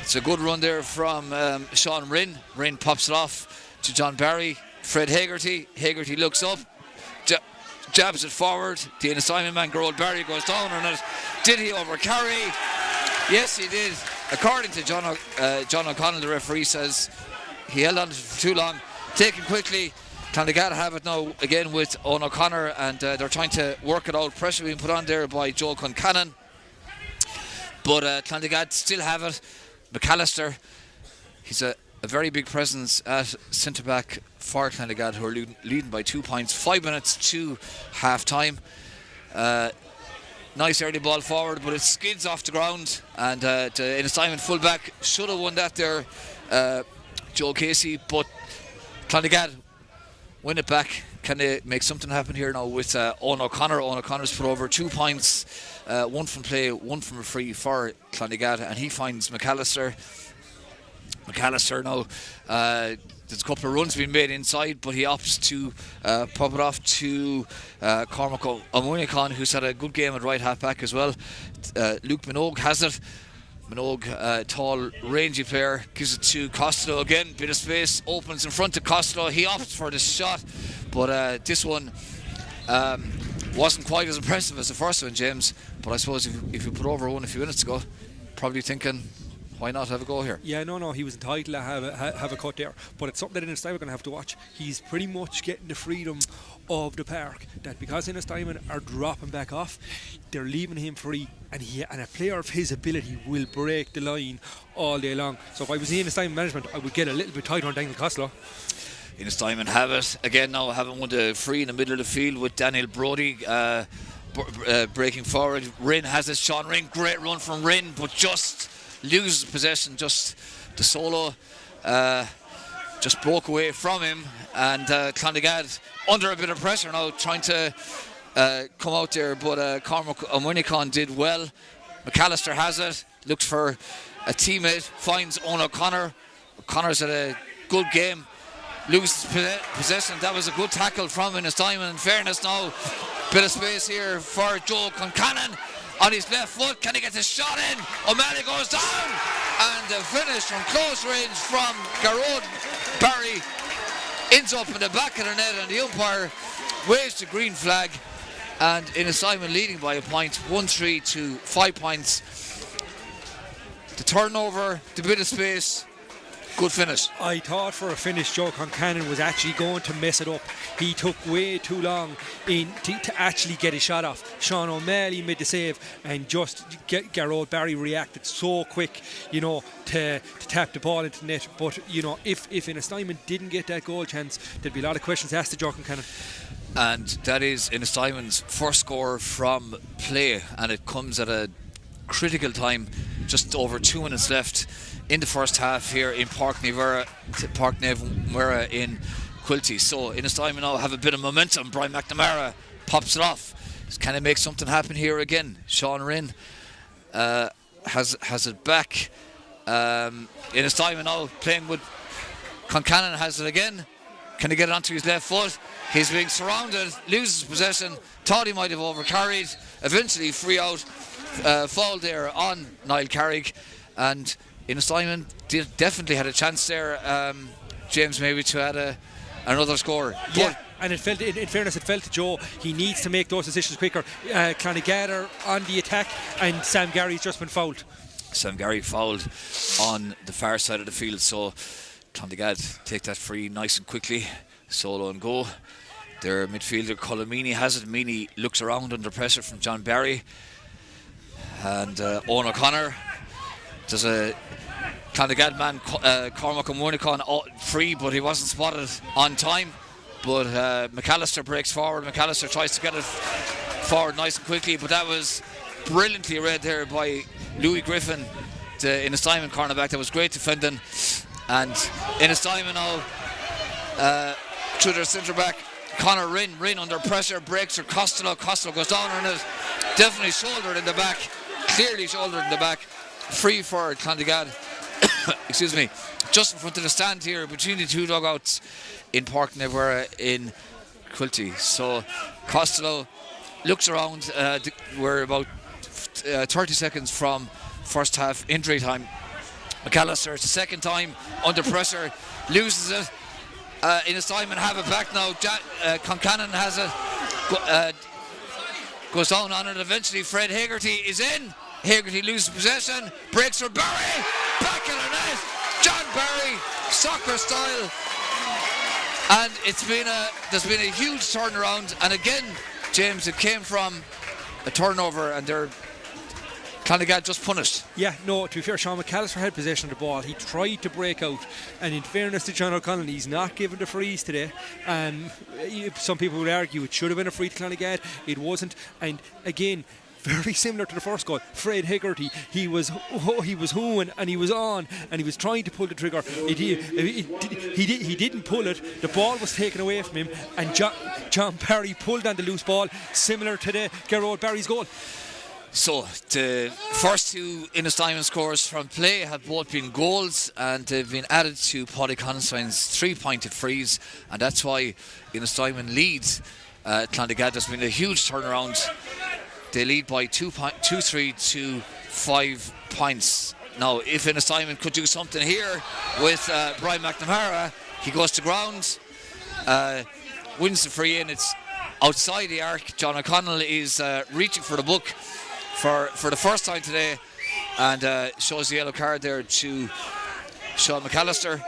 It's a good run there from Sean Rinn. Rinn pops it off to John Barry. Fred Hagerty. Hagerty looks up, jabs it forward. The Ennistymon man, Gerald Barry, goes down on it. Did he overcarry? Yes, he did. According to John O'Connell, the referee says he held on to it for too long. Taken quickly. Clondegad have it now again with Owen O'Connor, and they're trying to work it out. Pressure being put on there by Joe Concannon. But Clondegad still have it. McAllister, he's a very big presence at centre-back for Clondegad, who are leading by 2 points. 5 minutes to half-time. Nice early ball forward, but it skids off the ground. And the Ennistymon full-back should have won that there, Joe Casey. But Clondegad win it back. Can they make something happen here now with Owen O'Connor? Owen O'Connor's put over 2 points, one from play, one from a free for Clondegad, and he finds McAllister. McAllister now, there's a couple of runs being made inside, but he opts to pop it off to Cormac O'Munican, who's had a good game at right half back as well. Luke Minogue has it. Minogue, tall, rangy player, gives it to Costello again. Bit of space, opens in front of Costello. He opts for the shot, but this one wasn't quite as impressive as the first one, James. But I suppose if you put over one a few minutes ago, probably thinking, why not have a go here?
Yeah, no, he was entitled to have a cut there. But it's something that Ennistymon are going to have to watch. He's pretty much getting the freedom of the park, that because Ennistymon are dropping back off, they're leaving him free, and a player of his ability will break the line all day long. So if I was the Ennistymon management, I would get a little bit tighter on Daniel Costello.
Ennistymon have it again now, having won the free in the middle of the field with Daniel Brody breaking forward. Rinn has it. Sean Rinn, great run from Rinn, but just loses possession. Just the solo just broke away from him, and Clondegad under a bit of pressure now, trying to come out there, but Cormac O'Munican did well. McAllister has it, looks for a teammate, finds Owen O'Connor. O'Connor's had a good game, loses possession. That was a good tackle from Ennistymon. In fairness now, bit of space here for Joe Concannon on his left foot. Can he get the shot in? O'Malley goes down, and the finish from close range from Gerard Barry ends up in the back of the net, and the umpire waves the green flag, and Ennistymon leading by a point, 1-3 to 5 points. The turnover, the bit of space, good finish.
I thought for a finish Joe Concannon was actually going to mess it up. He took way too long to actually get his shot off. Sean O'Malley made the save, and just Gerard Barry reacted so quick, to tap the ball into the net. But if Ennistymon didn't get that goal chance, there'd be a lot of questions asked to Joe Concannon.
And that is Ennistymon's first score from play, and it comes at a critical time, just over 2 minutes left in the first half here in Park Nevera in Quilty. So Ennistymon now have a bit of momentum. Brian McNamara pops it off. Can they make something happen here again? Sean Rinn has it back. Ennistymon now playing with Concannon, has it again. Can he get it onto his left foot? He's being surrounded, loses possession, thought he might have overcarried, eventually free out, foul there on Niall Carrick, and Ennistymon definitely had a chance there, James, maybe to add another score.
Yeah, and in fairness, it felt to Joe, he needs to make those decisions quicker. Clondegad are on the attack, and Sam Gary's just been fouled.
Sam Gary fouled on the far side of the field, so Clondegad take that free nice and quickly, solo and go. Their midfielder Colin Meany has it. Meany looks around under pressure from John Barry, and Owen O'Connor. There's a Clondegad man, Cormac O'Munican, free, but he wasn't spotted on time. But McAllister breaks forward. McAllister tries to get it forward nice and quickly, but that was brilliantly read there by Louis Griffin, the Ennistymon cornerback. That was great defending. And Ennistymon now through their centre back, Conor Rinn under pressure, breaks for Costello. Costello goes down on it, definitely shouldered in the back, clearly shouldered in the back. Free for Clondegad, excuse me, just in front of the stand here between the two dugouts in Park Nevera in Quilty. So Costello looks around. We're about 30 seconds from first half injury time. McAllister, it's the second time under pressure, loses it. Ennistymon have it back now. Concannon has it. Goes down on it. Eventually Fred Hegarty is in. Hegarty loses possession. Breaks for Barry. Back in the net. John Barry, soccer style. And there's been a huge turnaround. And again, James, it came from a turnover, and Clondegad just punished.
Yeah, no, to be fair, Sean McAllister had possession of the ball. He tried to break out, and in fairness to John O'Connell, he's not given the frees today. And some people would argue it should have been a free to Clondegad. It wasn't. And again, very similar to the first goal, Fred Hegarty, he was hooing and he was on and he was trying to pull the trigger. He didn't pull it. The ball was taken away from him, and John Barry pulled on the loose ball, similar to the Gerard Barry's goal.
So the first two Ennistymon scores from play have both been goals, and they've been added to Paddy Constantine's 3-pointed frees, and that's why Ennistymon leads Clondegad. There's been a huge turnaround. They lead by 2-3 to 5 points. Now, if Ennistymon could do something here with Brian McNamara, he goes to ground, wins the free in. It's outside the arc. John O'Connell is reaching for the book for the first time today, and shows the yellow card there to Sean McAllister.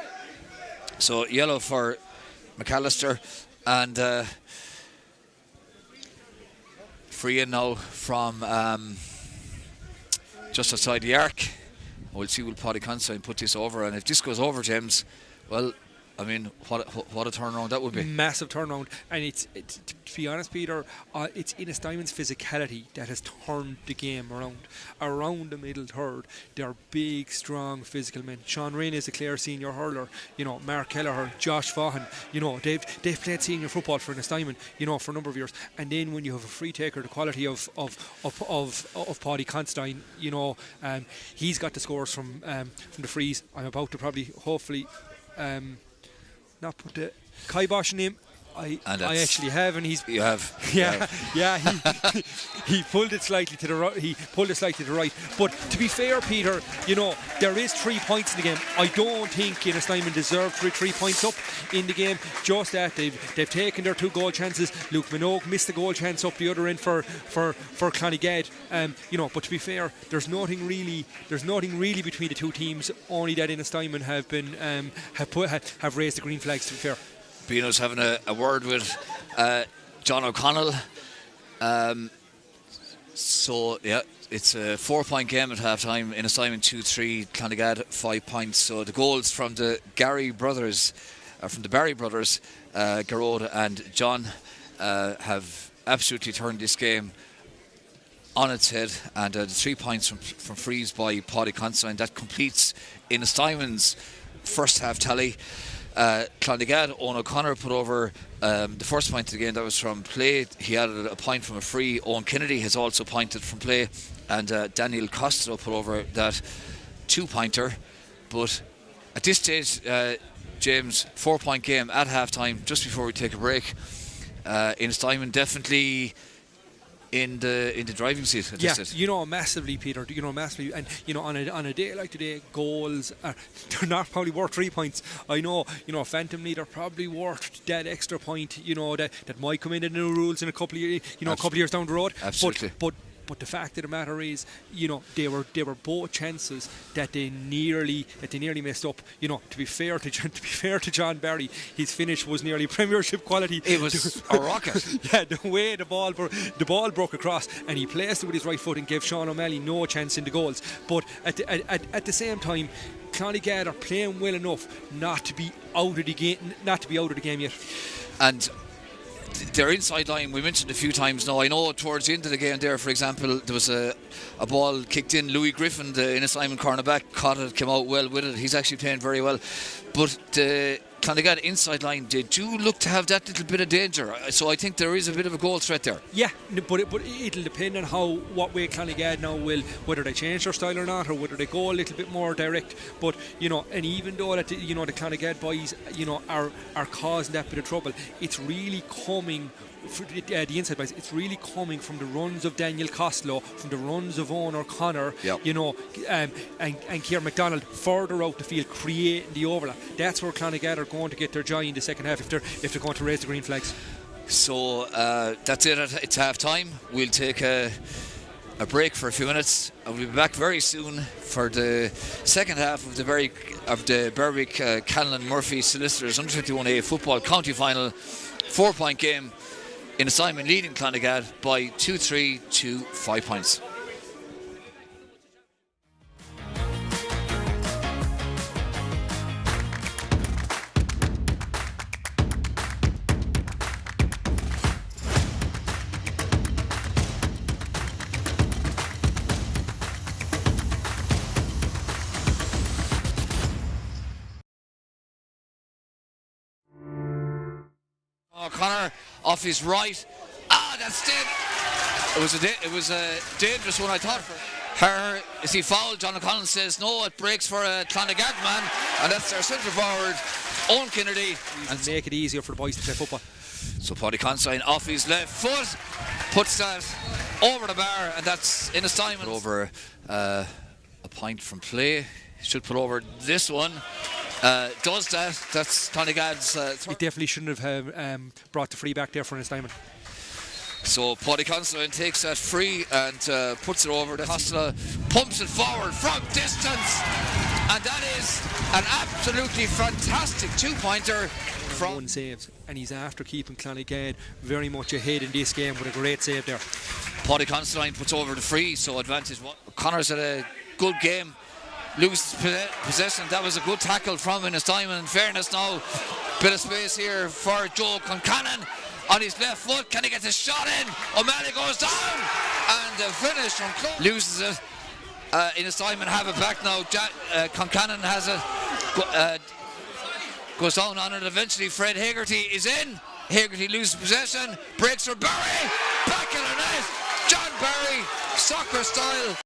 So yellow for McAllister, and free in now from just outside the arc. We'll see will Paddy Constantine put this over, and if this goes over, James, well, I mean, what a turnaround that would be. Massive
turnaround. And it's to be honest, Peter, it's Ennistymon's physicality that has turned the game around the middle third. They're big, strong, physical men. Sean Rain is a clear senior hurler. You know, Mark Kelleher, Josh Vaughan. You know, they've played senior football for Ennistymon, you know, for a number of years. And then when you have a free taker, the quality of Paddy Constantine, you know, he's got the scores from the frees. I'm about to hopefully not put the kibosh in him. I actually have, and
you have.
Yeah. He pulled it slightly to the right. But to be fair, Peter, you know, there is 3 points in the game. I don't think Ennistymon deserved 3 points up in the game. Just that they've taken their 2 goal chances. Luke Minogue missed the goal chance up the other end for Clondegad. You know, but to be fair, there's nothing really between the two teams. Only that Ennistymon have raised the green flags. To be fair.
Bino's having a word with John O'Connell. So, yeah, it's a 4-point game at half-time. Ennistymon 2-3, Clondegad 5 points. So the goals from the Barry brothers, Garrod and John, have absolutely turned this game on its head. And the 3 points from frees by Paddy Constantine, that completes Ennistymon's first half tally. Clondegad, Owen O'Connor put over the first point of the game. That was from play. He added a point from a free. Owen Kennedy has also pointed from play, and Daniel Costello put over that 2-pointer. But at this stage, James, 4-point game at half time, just before we take a break. Ennistymon definitely in the driving seat at this stage.
You know, massively, Peter. You know, massively, and you know, on a day like today, goals they're not probably worth 3 points. I know, you know, Phantom Lead are probably worth that extra point. You know, that might come in the new rules in a couple of years, a couple of years down the road.
Absolutely.
But the fact of the matter is, you know, they were both chances that they nearly messed up. You know, to be fair to John Barry, his finish was nearly Premiership quality.
It was a rocket.
Yeah, the way the ball broke across, and he placed it with his right foot and gave Sean O'Malley no chance in the goals. But at the same time, Clondegad are playing well enough not to be out of the game yet.
And their inside line, we mentioned a few times now. I know towards the end of the game there, for example, there was a ball kicked in. Louis Griffin, the Ennistymon cornerback, caught it, came out well with it. He's actually playing very well. But the Clondegad inside line, they do look to have that little bit of danger. So I think there is a bit of a goal threat there.
Yeah, but it'll depend on what way Clondegad now will, whether they change their style or not, or whether they go a little bit more direct. But and even though that the Clondegad boys are causing that bit of trouble, it's really coming. The inside boys, it's really coming from the runs of Daniel Costello, from the runs of Owen O'Connor,
yep.
And Kieran McDonald further out the field, creating the overlap. That's where Clondegad are going to get their joy in the second half if they're going to raise the green flags. So
that's it. It's half time. We'll take a break for a few minutes, and we'll be back very soon for the second half of the Berwick Callinan Murphy Solicitors U21A football county final 4-point game. Ennistymon leading Clondegad by 2-3 to 5 points. O'Connor off his right. That's dead. It was a dangerous one, I thought. For her, is he fouled? John O'Connell says no. It breaks for a Clondegad man, and that's their centre forward, Owen Kennedy,
and make it easier for the boys to play football.
So Paddy Consign off his left foot puts that over the bar, and that's Ennistymon. Over a point from play. Should put over this one. Does that? That's Clondegad's.
It definitely shouldn't have brought the free back there for Ennistymon.
So Paddy Consign takes that free and puts it over. Costello pumps it forward from distance, and that is an absolutely fantastic 2-pointer from
one saves, and he's after keeping Clondegad very much ahead in this game with a great save there.
Paddy Consign puts over the free, so advantage one. Connor's had a good game. Loses possession. That was a good tackle from Ennistymon. In fairness now, bit of space here for Joe Concannon on his left foot. Can he get the shot in? O'Malley goes down, and the finish from Clondegad loses it. Ennistymon have it back now. Concannon has it. Goes down on it. Eventually, Fred Hagerty is in. Hagerty loses possession. Breaks for Barry. Back in the net. John Barry, soccer style.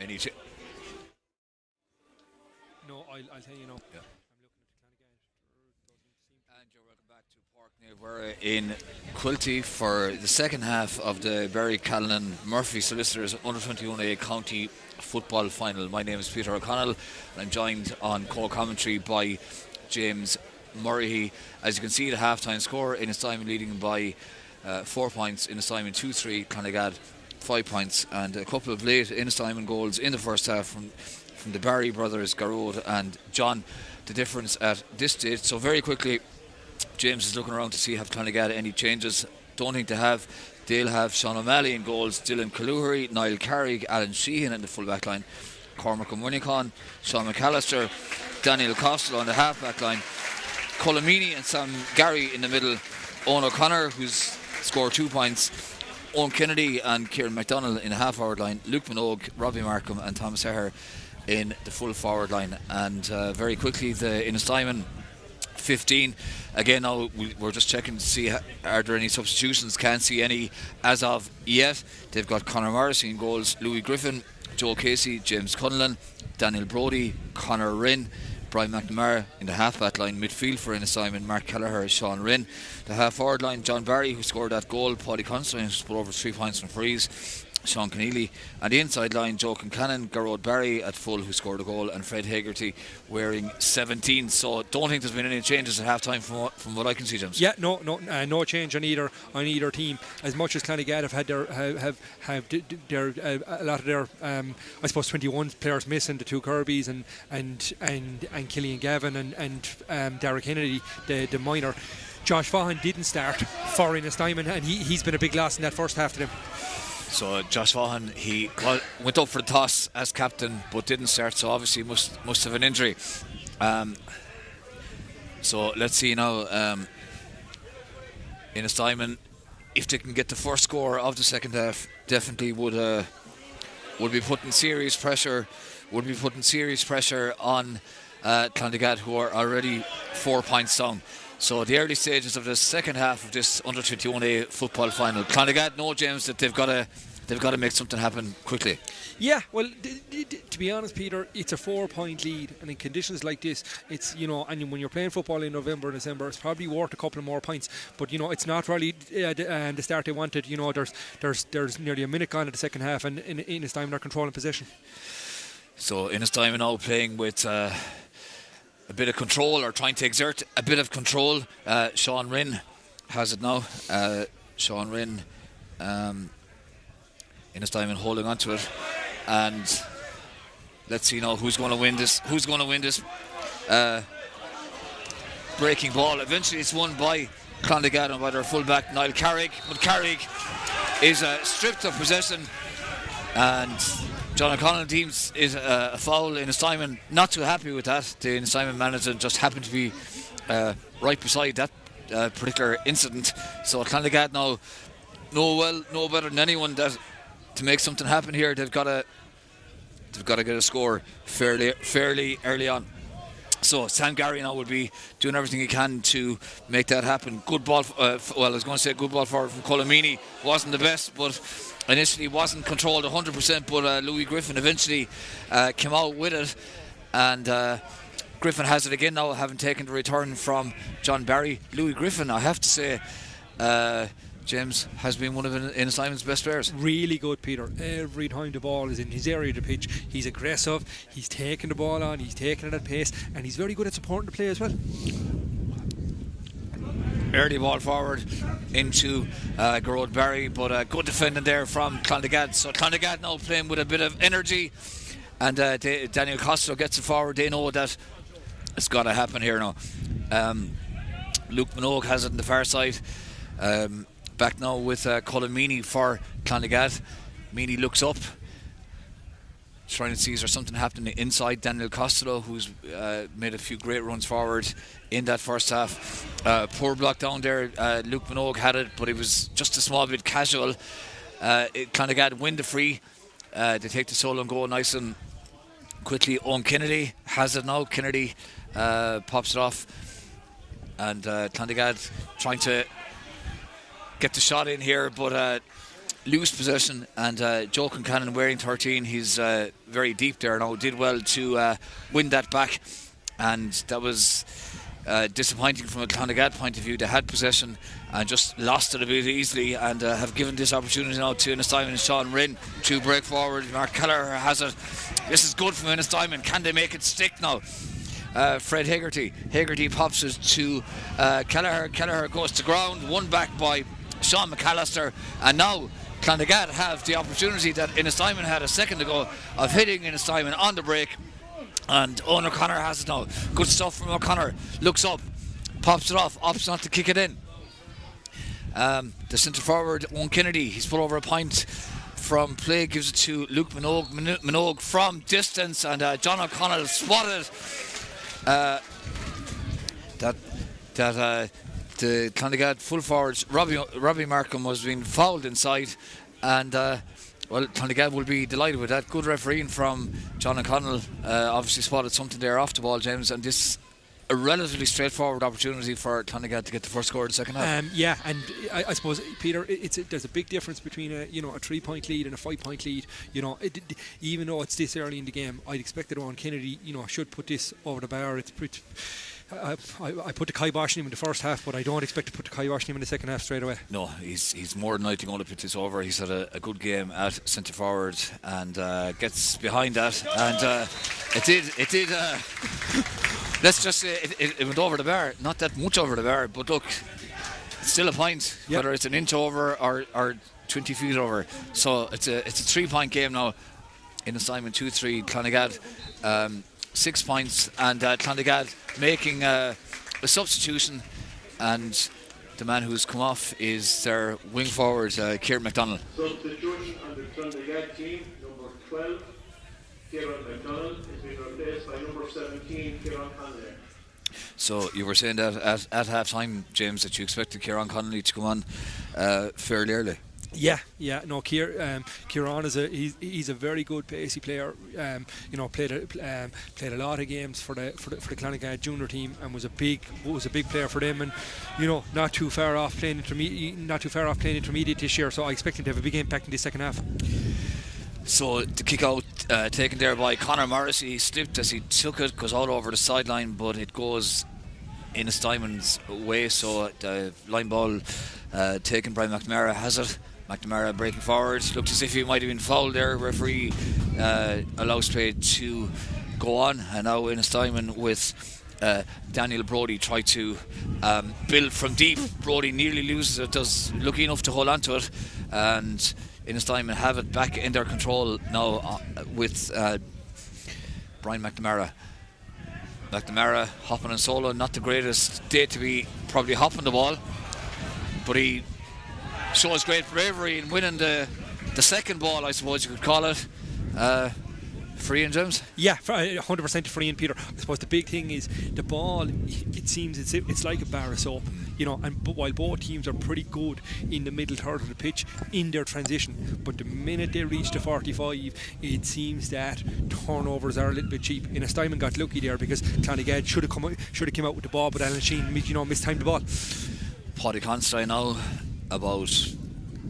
Any
No, I'll tell you now.
Yeah.
I'm looking at the Clondegad.
And you're welcome back to Park Naomh in Quilty for the second half of the Berwick Callinan Murphy Solicitors Under 21A County Football Final. My name is Peter O'Connell, and I'm joined on co-commentary by James Murray. As you can see, the half-time score, Ennistymon leading by 4 points, Ennistymon 2-3, Clondegad 5 points, and a couple of late Ennistymon goals in the first half from the Barry brothers, Garrod and John. The difference at this stage. So very quickly, James is looking around to see have Clondegad any changes. Don't think they have. They'll have Sean O'Malley in goals, Dylan Calloohary, Niall Carrick, Alan Sheehan in the full back line, Cormac O'Munnicon, Sean McAllister, Daniel Costello on the half back line, Colomini and Sam Gary in the middle, Owen O'Connor, who's scored 2 points, Owen Kennedy and Kieran McDonald in the half forward line, Luke Minogue, Robbie Markham and Thomas Eher in the full forward line. And very quickly, the Ennistymon 15. Again, now we're just checking to see are there any substitutions. Can't see any as of yet. They've got Conor Morrissey in goals, Louis Griffin, Joe Casey, James Cunliffe, Daniel Brodie, Conor Rinn, Brian McNamara in the half-back line. Midfield for Ennistymon, Mark Kelleher, Sean Rinn. The half-forward line, John Barry, who scored that goal, Paddy Constantine, who scored over 3 points from frees, Sean Keneally. And the inside line, Joe Kincannon, Garrod Barry at full, who scored a goal, and Fred Hegarty wearing 17. So don't think there's been any changes at half-time from what I can see, James.
Yeah, no change on either team. As much as Clondegad have had their a lot of their I suppose 21 players missing, the two Kirbys and Killian Gavin and Derek Kennedy, the minor. Josh Vaughan didn't start for Ennistymon, and he's been a big loss in that first half to them.
So Josh Vaughan, he went up for the toss as captain but didn't start, so obviously must have an injury. So let's see now, Ennistymon, if they can get the first score of the second half, definitely would be putting serious pressure on Clondegad, who are already 4 points down. So the early stages of the second half of this Under 21A football final, Clondegad know, James, that they've got to make something happen quickly.
Yeah, well, to be honest, Peter, it's a 4-point lead, and in conditions like this, it's, and when you're playing football in November and December, it's probably worth a couple of more points. But it's not really the start they wanted. There's nearly a minute gone in the second half, and Ennistymon they're controlling possession. So
Ennistymon now playing with a bit of control, or trying to exert a bit of control. Sean Rinn has it now. Sean Rinn, Ennistymon holding on to it, and let's see now who's going to win this. Breaking ball. Eventually it's won by Clondegad and by their fullback Niall Carrick, but Carrick is stripped of possession, and John O'Connell deems is a foul. Ennistymon not too happy with that. The Ennistymon manager just happened to be right beside that particular incident. So Clondegad now know better than anyone that to make something happen here, they've got to get a score fairly early on. So Sam Gary now will be doing everything he can to make that happen. Good ball. I was going to say good ball forward from Colomini. Wasn't the best, but initially wasn't controlled 100%. But Louis Griffin eventually came out with it, and Griffin has it again now, having taken the return from John Barry. Louis Griffin, I have to say, James, has been one of Ennistymon's best players.
Really good, Peter. Every time the ball is in his area of the pitch, he's aggressive, he's taking the ball on, he's taking it at pace, and he's very good at supporting the play as well.
Early ball forward into Garrod Barry, but good defending there from Clondegad. So Clondegad now playing with a bit of energy, and Daniel Costello gets it forward. They know that it's got to happen here now. Luke Minogue has it on the far side. Back now with Colomini for Clondegad. Meany looks up, trying to see is there something happening inside. Daniel Costello, who's made a few great runs forward in that first half. Poor block down there. Luke Minogue had it, but it was just a small bit casual. Clondegad win the free. They take the solo and go nice and quickly. Owen Kennedy has it now. Kennedy pops it off, and Clondegad trying to get the shot in here, but loose possession, and Joe Concannon wearing 13, he's very deep there now, did well to win that back, and that was disappointing from a Clondegad point of view. They had possession and just lost it a bit easily, and have given this opportunity now to Ennistymon and Sean Rinn to break forward. Mark Kelleher has it. This is good from Ennistymon. Can they make it stick now? Fred Hegarty pops it to Kelleher goes to ground, won back by Sean McAllister, and now Clondegad have the opportunity that Ennistymon had a second ago of hitting Ennistymon on the break, and Owen O'Connor has it now. Good stuff from O'Connor. Looks up, pops it off, opts not to kick it in. The centre forward, Owen Kennedy, he's put over a point from play, gives it to Luke Minogue from distance, and John O'Connell spotted that the Clondegad full forwards Robbie Markham was being fouled inside, and Clondegad will be delighted with that. Good refereeing from John O'Connell. Obviously spotted something there off the ball, James, and this a relatively straightforward opportunity for Clondegad to get the first score in the second half.
Yeah, and I suppose, Peter, there's a big difference between a 3-point lead and a 5-point lead. Even though it's this early in the game, I'd expect that Owen Kennedy, should put this over the bar. It's pretty. I put the kibosh on him in the first half, but I don't expect to put the kibosh on him in the second half straight away.
No, he's more than likely going to put this over. He's had a good game at centre forward and gets behind that, and it did. Let's just say it went over the bar. Not that much over the bar, but look, it's still a point, whether it's an inch over or 20 feet over. So it's a 3-point game now. Ennistymon 2-3, Clondegad 6 points, and Clondegad making a substitution, and the man who's come off is their wing forward, Kieran McDonald.
Substitution on the Clondegad team, number 12, Kieran McDonald, has been replaced by number 17, Kieran Connolly.
So you were saying that at half time, James, that you expected Kieran Connolly to come on fairly early.
Yeah. No, Kieran is he's a very good pacey player. Played a lot of games for the Clondegad junior team, and was a big player for them. And not too far off playing intermediate this year. So I expect him to have a big impact in the second half.
So the kick out taken there by Conor Morrissey, slipped as he took it, goes all over the sideline, but it goes in Ennistymond's way. So the line ball taken by McNamara has it. McNamara breaking forward, looked as if he might have been fouled there. Referee allows play to go on, and now Ennistymon with Daniel Brody try to build from deep. Brody nearly loses it, does lucky enough to hold on to it, and Ennistymon have it back in their control now with Brian McNamara. McNamara hopping and solo, not the greatest day to be probably hopping the ball, but he shows great bravery in winning the second ball, I suppose you could call it. Free in, James?
Yeah, 100% free in, Peter. I suppose the big thing is the ball, it seems it's like a bar of soap, but while both teams are pretty good in the middle third of the pitch in their transition, but the minute they reach the 45, it seems that turnovers are a little bit cheap. Ennistymon got lucky there because Clondegad should have come out with the ball, but Alan Sheen mistimed the ball.
Paddy Constantine now about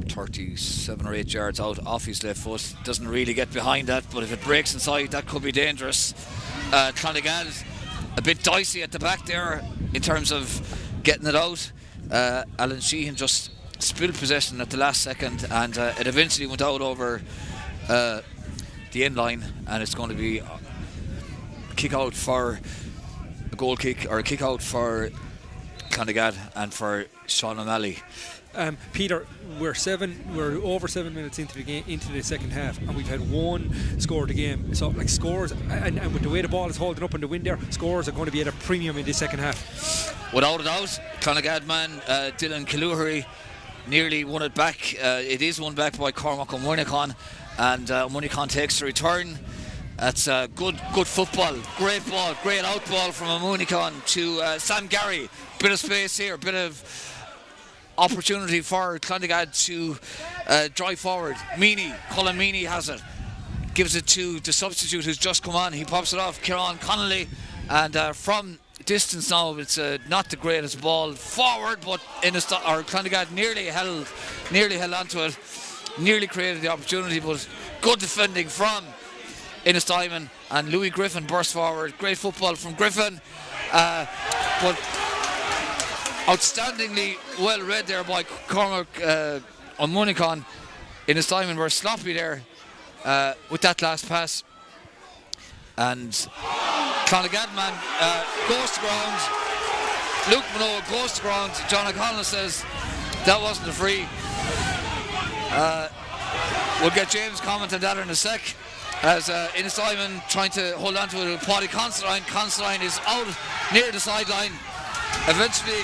37 or 8 yards out off his left foot, doesn't really get behind that, but if it breaks inside, that could be dangerous. Clondegad a bit dicey at the back there in terms of getting it out. Alan Sheehan just spilled possession at the last second, and it eventually went out over the end line, and it's going to be a kick out for a goal kick, or a kick out for Clondegad and for Sean O'Malley.
Peter, we're over 7 minutes into the game, into the second half, and we've had one score of the game. So scores, and with the way the ball is holding up in the wind there, scores are going to be at a premium in this second half.
Without a doubt, Clondegad man Dylan Killuhery nearly won it back. It is won back by Cormac O'Munican, and O'Munican takes the return. That's good football, great ball, great out ball from O'Munican to Sam Gary. Bit of space here, bit of opportunity for Clondegad to drive forward. Colin Meany has it, gives it to the substitute who's just come on. He pops it off, Kieran Connolly, and from distance now, it's not the greatest ball forward, but Clondegad nearly held onto it. nearly created the opportunity, but good defending from Ennistymon, and Louis Griffin burst forward. Great football from Griffin, but outstandingly well read there by Cormac O'Munican. Ennistymon were sloppy there with that last pass, and Clondegad man goes to ground. Luke Minogue goes to ground. John O'Connell says that wasn't a free. We'll get James comment on that in a sec, as Ennistymon trying to hold on to it. Paddy Considine. Considine is out near the sideline. Eventually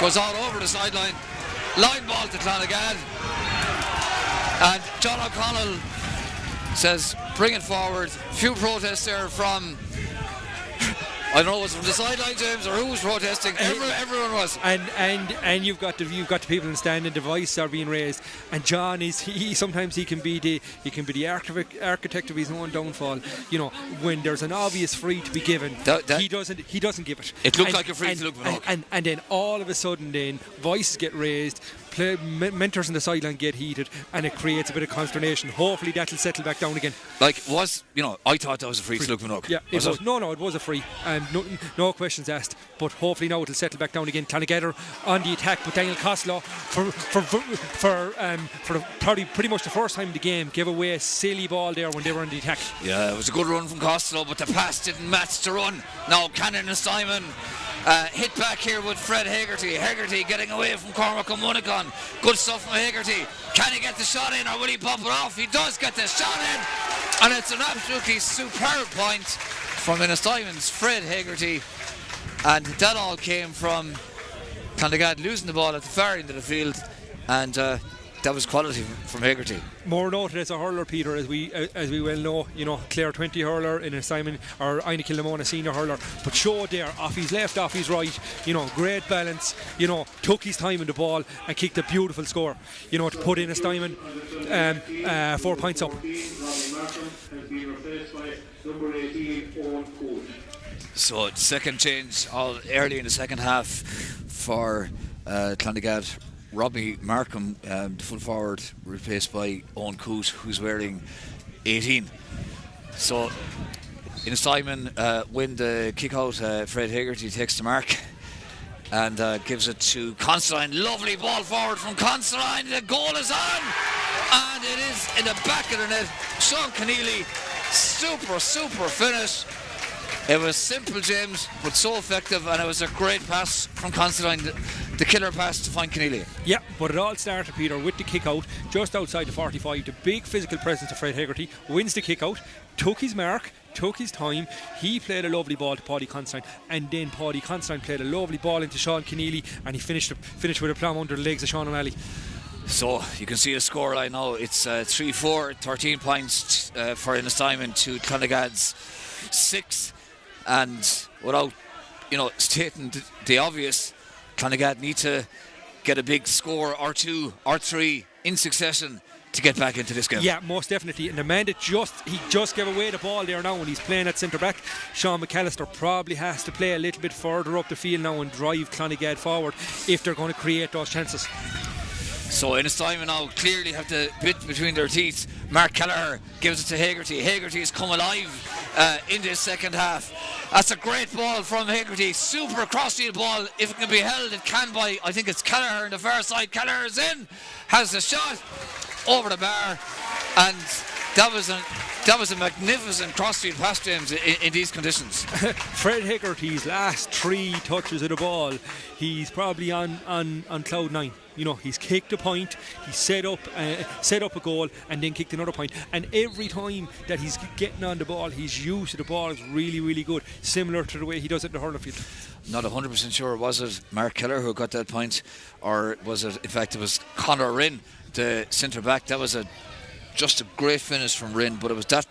goes out over the sideline. Line ball to Clondegad, and John O'Connell says bring it forward. Few protests there from, I don't know, was it from the sideline, James, or who was protesting? Everyone was.
And you've got the people in the stand, and the voices are being raised. And John sometimes he can be the architect of his own downfall. You know, when there's an obvious free to be given, he doesn't give it.
It looked like a free to Luke Minogue.
And then all of a sudden, then voices get raised. Mentors on the sideline get heated, and it creates a bit of consternation. Hopefully that'll settle back down again.
I thought that was a free to Luke Minogue.
Yeah, it was. No, it was a free, and no questions asked. But hopefully now it'll settle back down again. Clondegad are on the attack, but Daniel Costello for probably pretty much the first time in the game gave away a silly ball there when they were on the attack.
Yeah, it was a good run from Costello, but the pass didn't match the run. Now Ennistymon hit back here with Fred Hegarty. Hegarty getting away from Cormac O'Munican. Good stuff from Hegarty. Can he get the shot in, or will he pop it off? He does get the shot in, and it's an absolutely superb point from Ennistymon's Fred Hegarty, and that all came from Clondegad losing the ball at the far end of the field, and that was quality from Hegarty.
More noted as a hurler, Peter, as we well know. You know, Clare 20 hurler in Ennistymon, or Aina Kilnamona senior hurler, but showed there off his left, off his right. You know, great balance. You know, took his time in the ball and kicked a beautiful score. You know, to put Ennistymon 4 points up.
So second change all early in the second half for Clondegad. Robbie Markham, the full forward, replaced by Owen Coote, who's wearing 18. So Ennistymon win the kick out. Fred Hegarty takes the mark and gives it to Considine. Lovely ball forward from Considine. The goal is on, and it is in the back of the net. Sean Keneally, super finish. It was simple, James, but so effective, and it was a great pass from Considine, the killer pass to find Keneally.
Yeah, but it all started, Peter, with the kick out just outside the 45. The big physical presence of Fred Hegarty wins the kick out, took his mark, took his time. He played a lovely ball to Paddy Considine, and then Paddy Considine played a lovely ball into Sean Keneally, and he finished with a plumb under the legs of Sean O'Malley.
So you can see the scoreline now. It's 3-4, 13 points for Ennistymon to Clondegad's 6. And without, stating the obvious, Clondegad need to get a big score or 2 or 3 in succession to get back into this game.
Yeah, most definitely. And the man that just gave away the ball there now when he's playing at centre back, Sean McAllister, probably has to play a little bit further up the field now and drive Clondegad forward if they're going to create those chances.
So Ennistymon now clearly have the bit between their teeth. Mark Kelleher gives it to Hegarty. Hegarty has come alive in this second half. That's a great ball from Hegarty. Super cross-field ball. If it can be held, it can by, I think it's Kelleher on the far side. Kelleher is in, has the shot over the bar, and that was a magnificent cross-field pass, James, in these conditions.
Fred Hegarty's last 3 touches of the ball, he's probably on cloud 9. He's kicked a point, he set up a goal, and then kicked another point. And every time that he's getting on the ball, his use of the ball is really, really good, similar to the way he does it in the hurling field.
Not 100% sure. Was it Mark Kelleher who got that point, or was it, in fact, it was Conor Rinn, the centre back? That was just a great finish from Rinn, but it was that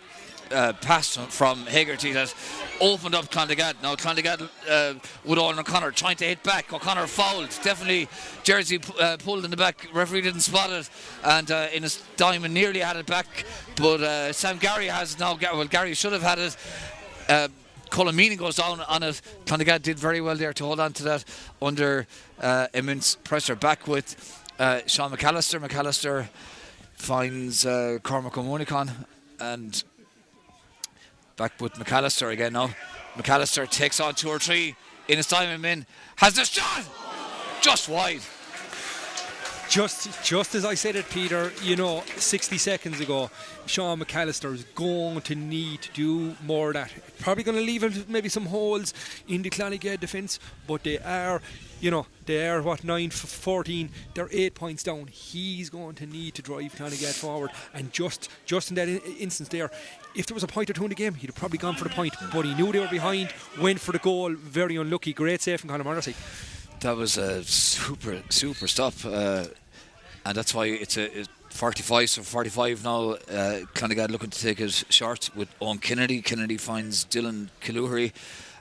pass from Hegarty that opened up Clondegad. Now Clondegad with Owen O'Connor trying to hit back. O'Connor fouled. Definitely jersey pulled in the back. Referee didn't spot it, and Ennistymon nearly had it back, but Sam Gary has now. Well, Gary should have had it. Colin Meany goes down on it. Clondegad did very well there to hold on to that under immense pressure. Back with Sean McAllister finds Cormac O'Monicon, and back with McAllister again now. McAllister takes on 2 or 3. Ennistymon has the shot! Just wide.
Just as I said it, Peter, 60 seconds ago, Sean McAllister is going to need to do more of that. Probably going to leave him maybe some holes in the Clondegad defence, but they are 9-14, they're 8 points down. He's going to need to drive Clondegad forward, and just in that instance there, if there was a point or two in the game, he'd have probably gone for the point, but he knew they were behind, went for the goal. Very unlucky. Great save from Conor Morrissey.
That was a super stop, and that's why it's a 45, so 45 now. Clondegad looking to take it short with Owen Kennedy. Kennedy finds Dylan Killoughry.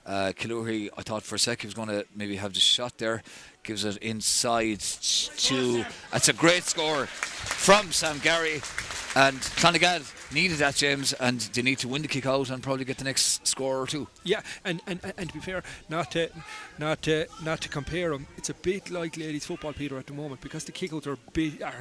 Killoughry, I thought for a sec he was going to maybe have the shot there. Gives it inside to... That's a great score from Sam Gary. And Clondegad needed that, James, and they need to win the kick out and probably get the next score or two.
Yeah, and to be fair, not to compare them, it's a bit like ladies football, Peter, at the moment, because the kickouts are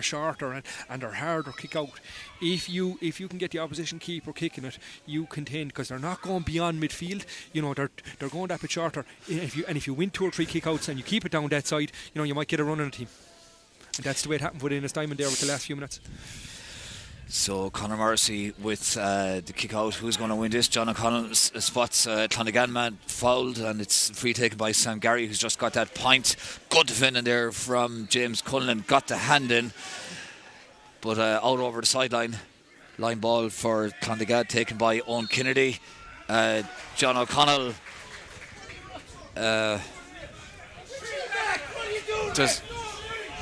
shorter and are harder kick out. If you can get the opposition keeper kicking it, you contend, because they're not going beyond midfield. They're going that bit shorter. If you win 2 or 3 kickouts and you keep it down that side, you might get a run on the team. And that's the way it happened with Ennistymon there with the last few minutes.
So Conor Morrissey with the kick out. Who's going to win this? John O'Connell spots Clondegad man fouled, and it's free taken by Sam Gary, who's just got that point. Good defending there from James Cullinan. Got the hand in, but out over the sideline. Line ball for Clondegad, taken by Owen Kennedy. John O'Connell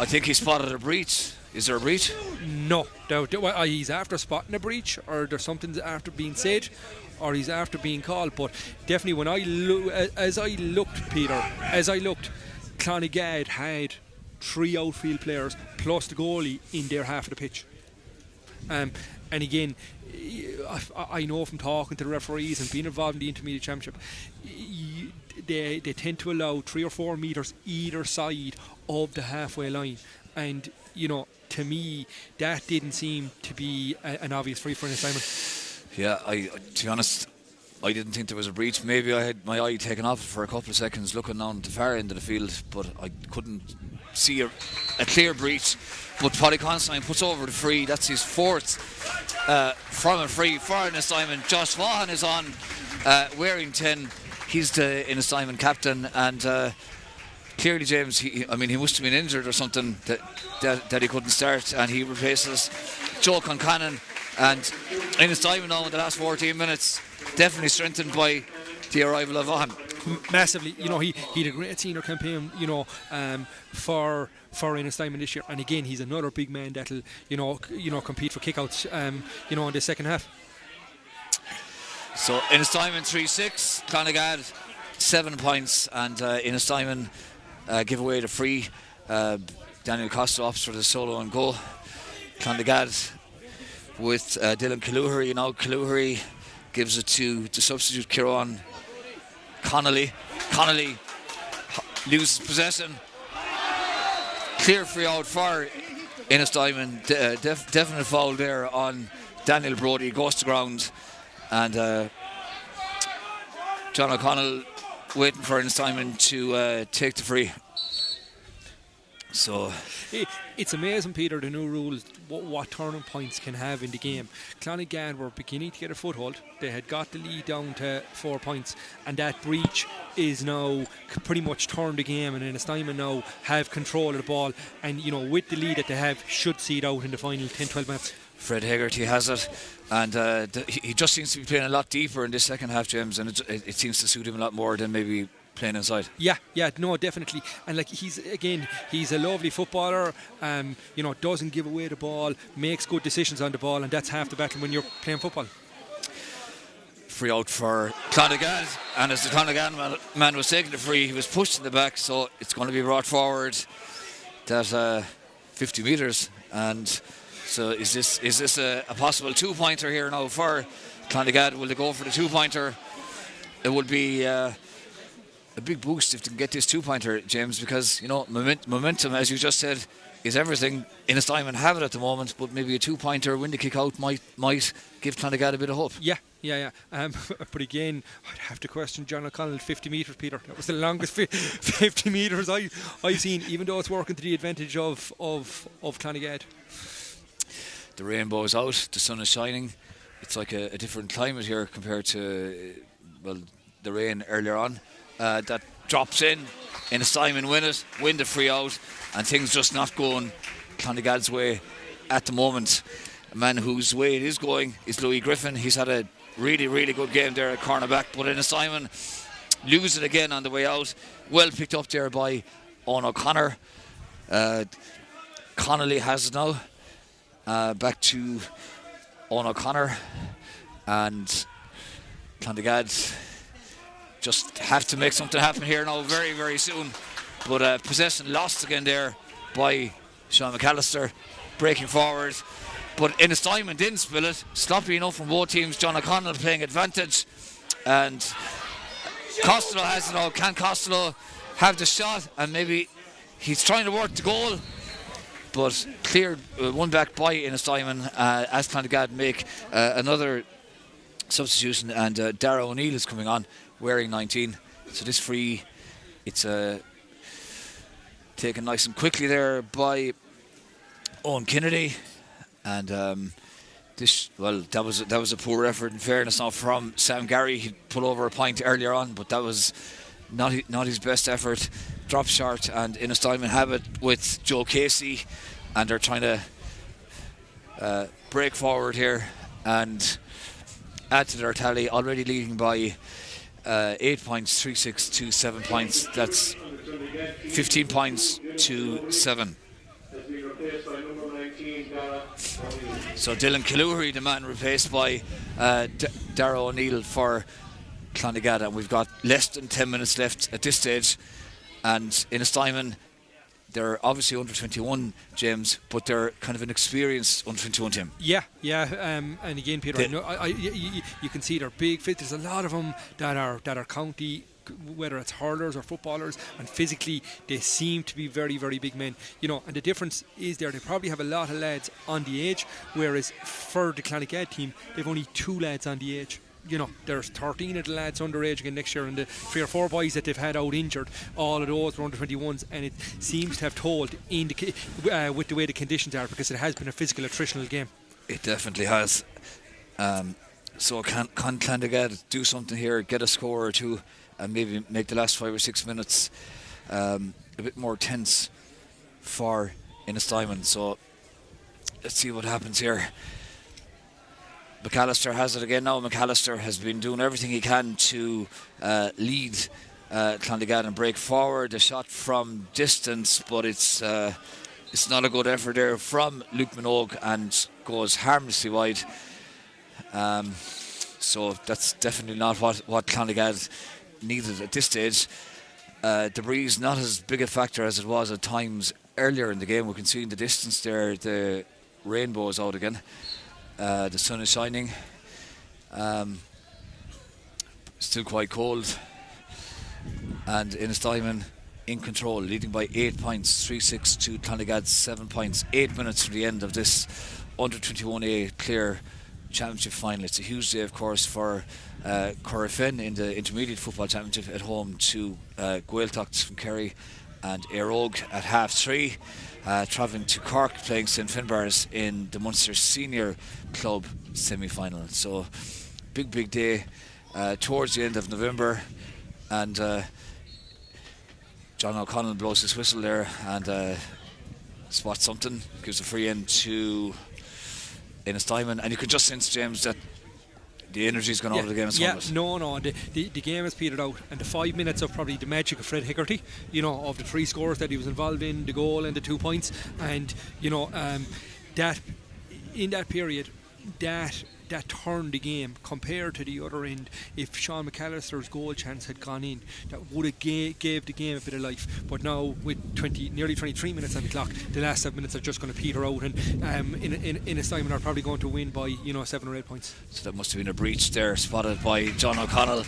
I think he spotted a breach. Is there a breach?
No. He's after spotting a breach, or there's something after being said, or he's after being called. But definitely, when as I looked, Clondegad had 3 outfield players plus the goalie in their half of the pitch. And again, I know from talking to the referees and being involved in the intermediate championship, they tend to allow 3 or 4 metres either side of the halfway line, and to me that didn't seem to be an obvious free for an assignment.
Yeah, to be honest, I didn't think there was a breach. Maybe I had my eye taken off it for a couple of seconds looking down the far end of the field, but I couldn't see a clear breach. But Paddy Considine puts over the free. That's his 4th from a free for Ennistymon. Josh Vaughan is on wearing 10. He's the Ennistymon captain, and clearly, James, he must have been injured or something that he couldn't start, and he replaces Joe Concannon. And Ennistymon now in the last 14 minutes, definitely strengthened by the arrival of Vaughan.
Massively, he had a great senior campaign, for Ennistymon this year, and again he's another big man that'll compete for kickouts, in the second half. So
Ennistymon 3-6, Clondegad 7 points, and Ennistymon give away the free. Daniel Costa opts for the solo and goal. Clondegad with Dylan Killoughry. Killoughry gives it to the substitute Kieran Connolly. Connolly loses possession. Clear free out for Ennistymon. Definite foul there on Daniel Brody. Goes to ground, and John O'Connell waiting for Ennistymon to take the free. So
it's amazing, Peter, the new rules, what turning points can have in the game. Clondegad were beginning to get a foothold. They had got the lead down to 4 points, and that breach is now pretty much turned the game, and Ennistymon now have control of the ball, and with the lead that they have, should see it out in the final 10-12 minutes.
Fred Hegarty has it, and he just seems to be playing a lot deeper in this second half, James, and it seems to suit him a lot more than maybe playing inside. Yeah, no, definitely. And he's a lovely footballer, doesn't give away the ball, makes good decisions on the ball, and that's half the battle when you're playing football. Free out for Clondegad, and as the Clondegad man was taking the free, he was pushed in the back, so it's going to be brought forward that 50 metres. And so is this a possible 2-pointer here now for Clondegad? Will they go for the 2-pointer? It would be a big boost if they can get this 2-pointer, James, because momentum, as you just said, is everything. Ennistymon have it at the moment, but maybe a 2-pointer win the kick out might give Clondegad a bit of hope.
Yeah. But again, I'd have to question John O'Connell 50 metres, Peter. That was the longest 50 metres I've seen, even though it's working to the advantage of Clondegad.
The rainbow is out, the sun is shining. It's like a different climate here compared to the rain earlier on. That drops in. Ennistymon win the free out, and things just not going Clondegad's way at the moment. A man whose way it is going is Louis Griffin. He's had a really, really good game there at cornerback, but Ennistymon lose it again on the way out. Well picked up there by Owen O'Connor. Connolly has it now. Back to Owen O'Connor, and Clondegad just have to make something happen here now very, very soon. But possession lost again there by Sean McAllister, breaking forward. But Ennistymon didn't spill it. Sloppy enough from both teams. John O'Connell playing advantage, and Costello has it now. Can Costello have the shot? And maybe he's trying to work the goal, but cleared one back by Ennistymon as Clondegad make another substitution, and Dara O'Neill is coming on wearing 19. So this free, it's taken nice and quickly there by Owen Kennedy, and that was a poor effort in fairness now from Sam Gary. He put over a point earlier on, but that was not his best effort. Drop short, and Ennistymon have it with Joe Casey, and they're trying to break forward here and add to their tally, already leading by 8 points, 3-6 to 7 points. That's 15 points to 7. So Dylan Killoury, the man replaced by Dara O'Neill for Clondegad, and we've got less than 10 minutes left at this stage. And Ennistymon, they're obviously under 21, James, but they're kind of an experienced under 21 team.
Yeah. And again, Peter, you can see they're big fit. There's a lot of them that are county, whether it's hurlers or footballers, and physically they seem to be very, very big men. And the difference is they probably have a lot of lads on the edge, whereas for the Clondegad team, they've only 2 lads on the edge. There's 13 of the lads underage again next year, and the 3 or 4 boys that they've had out injured, all of those were under 21s, and it seems to have told in with the way the conditions are, because it has been a physical, attritional game.
It definitely has. So can Clondegad do something here, get a score or two, and maybe make the last 5 or 6 minutes a bit more tense for Ennistymon? So let's see what happens here. McAllister has it again now. McAllister has been doing everything he can to lead Clondegad and break forward. A shot from distance, but it's not a good effort there from Luke Minogue, and goes harmlessly wide. So that's definitely not what Clondegad needed at this stage. The breeze not as big a factor as it was at times earlier in the game. We can see in the distance there the rainbow is out again. The sun is shining. Still quite cold. And Ennistymon in control, leading by 8 points, 3-6 to Clondegad's 7 points. 8 minutes to the end of this under 21A Clare Championship final. It's a huge day, of course, for Corofin in the Intermediate Football Championship at home to Gaeltacht from Kerry and Éireog at 3:30. Travelling to Cork, playing St Finbarrs in the Munster Senior Club semi-final. So big day towards the end of November, and John O'Connell blows his whistle there and spots something, gives a free end to Ennistymon, and you can just sense, James, that the energy's gone out of the game. The game has petered out, and the 5 minutes of probably the magic of Fred Hickerty, of the 3 scores that he was involved in, the goal and the 2 points, and that in that period, that turned the game compared to the other end. If Sean McAllister's goal chance had gone in, that would have gave the game a bit of life. But now with nearly 23 minutes on the clock, the last 7 minutes are just going to peter out, and Ennistymon are probably going to win by 7 or 8 points. So that must have been a breach there, spotted by John O'Connell.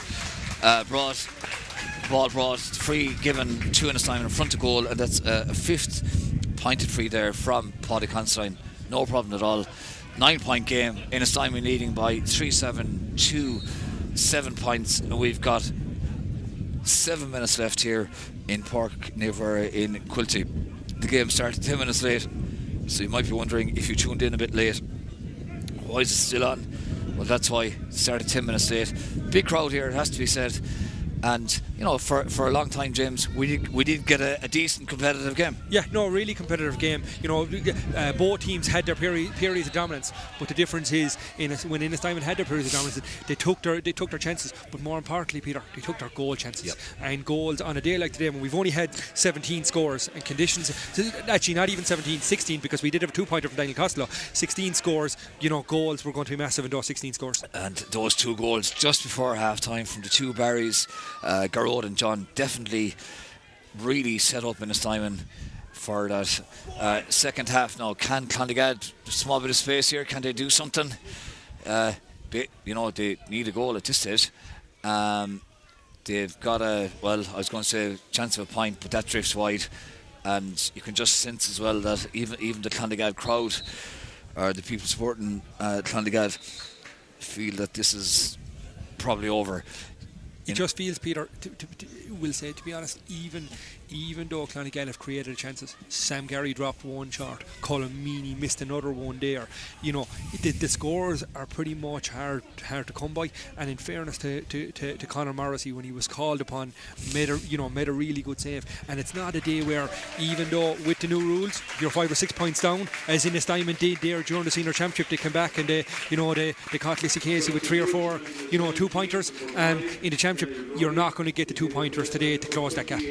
Ball brought free, given to Ennistymon in front of goal, and that's a 5th pointed free there from Paddy Considine. No problem at all. 9-point game. Ennistymon leading by 3-7 to 7 points. And we've got 7 minutes left here in Park Navarra in Quilty. The game started 10 minutes late, so you might be wondering if you tuned in a bit late, why is it still on? Well, that's why it started 10 minutes late. Big crowd here, it has to be said. And you know, for a long time, James, we did get a decent competitive game.
Yeah, no, really competitive game. You know, both teams had their periods of dominance, but the difference is when Ennistymon had their periods of dominance, they took their chances. But more importantly, Peter, they took their goal chances.
Yep.
And goals on a day like today, when we've only had 17 scores and conditions, actually not even 17, 16, because we did have a 2-pointer from Daniel Costello. 16 scores. You know, goals were going to be massive in those 16 scores.
And those 2 goals just before half time from the 2 Barrys, Garrod and John, definitely really set up Ennistymon for that second half. Now, can Clondegad, a small bit of space here, can they do something? They need a goal at this stage. They've got I was going to say chance of a point, but that drifts wide, and you can just sense as well that even the Clondegad crowd, or the people supporting Clondegad, feel that this is probably over.
It just feels, Peter, we'll say, to be honest, even though Clondegad have created chances, Sam Gary dropped one shot, Colin Meany missed another one there. You know, the scores are pretty much hard to come by. And in fairness to Conor Morrissey, when he was called upon, made a really good save. And it's not a day where, even though with the new rules you're 5 or 6 points down, as Ennistymon did there during the senior championship, they came back and they caught Lisicasey with 3 or 4 2-pointers. In the championship, you're not going to get the 2-pointers today to close that gap.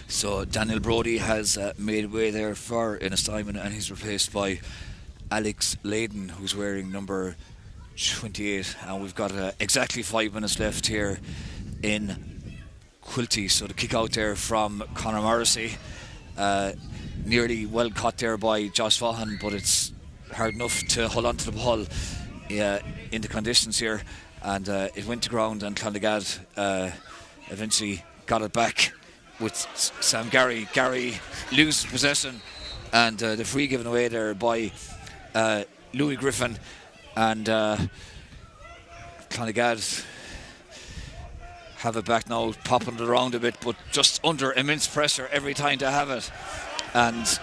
So Daniel Brodie has made way there for Ennistymon, and he's replaced by Alex Layden, who's wearing number 28. And we've got exactly 5 minutes left here in Quilty. So the kick out there from Conor Morrissey, nearly well caught there by Josh Vaughan, but it's hard enough to hold on to the ball in the conditions here. And it went to ground, and Clondegad eventually got it back with Sam Gary. Gary loses possession, and the free given away there by Louis Griffin. And Clondegad have it back now, popping it around a bit, but just under immense pressure every time they have it. And the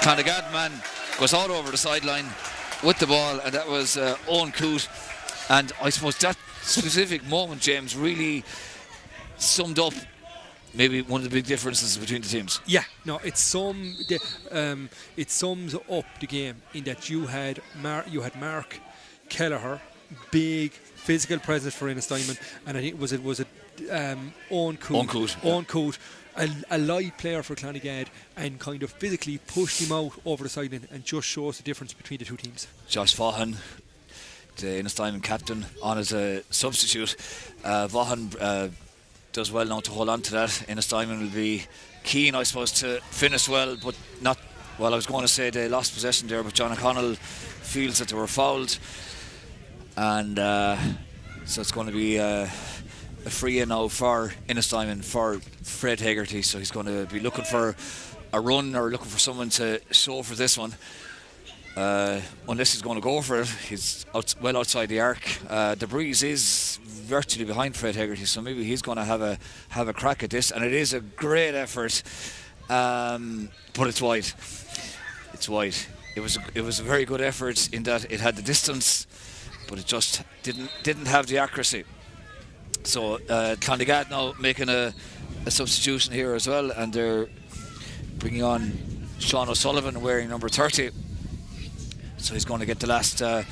Clondegad man goes out over the sideline with the ball, and that was Owen Coote. And I suppose that specific moment, James, really summed up maybe one of the big differences between the teams.
Yeah, no, it sums up the game in that you had Mark Kelleher, big physical presence for Ennistymon, and I think it was Owen Coote, a light player for Clondegad, and kind of physically pushed him out over the sideline, and just shows the difference between the two teams.
Josh Vaughan, the Ennistymon captain, on as a substitute. Vaughan does well now to hold on to that. Ennistymon will be keen, I suppose, to finish well, but not. Well, I was going to say they lost possession there, but John O'Connell feels that they were fouled, and so it's going to be a free in now for Ennistymon for Fred Hegarty. So he's going to be looking for a run, or looking for someone to show for this one. Unless he's going to go for it, he's well outside the arc. The breeze is virtually behind Fred Hegarty, so maybe he's going to have a crack at this. And it is a great effort, but it's wide. It's wide. It was a very good effort in that it had the distance, but it just didn't have the accuracy. So Clondegad now making a substitution here as well, and they're bringing on Sean O'Sullivan wearing number 30. So he's going to get the last a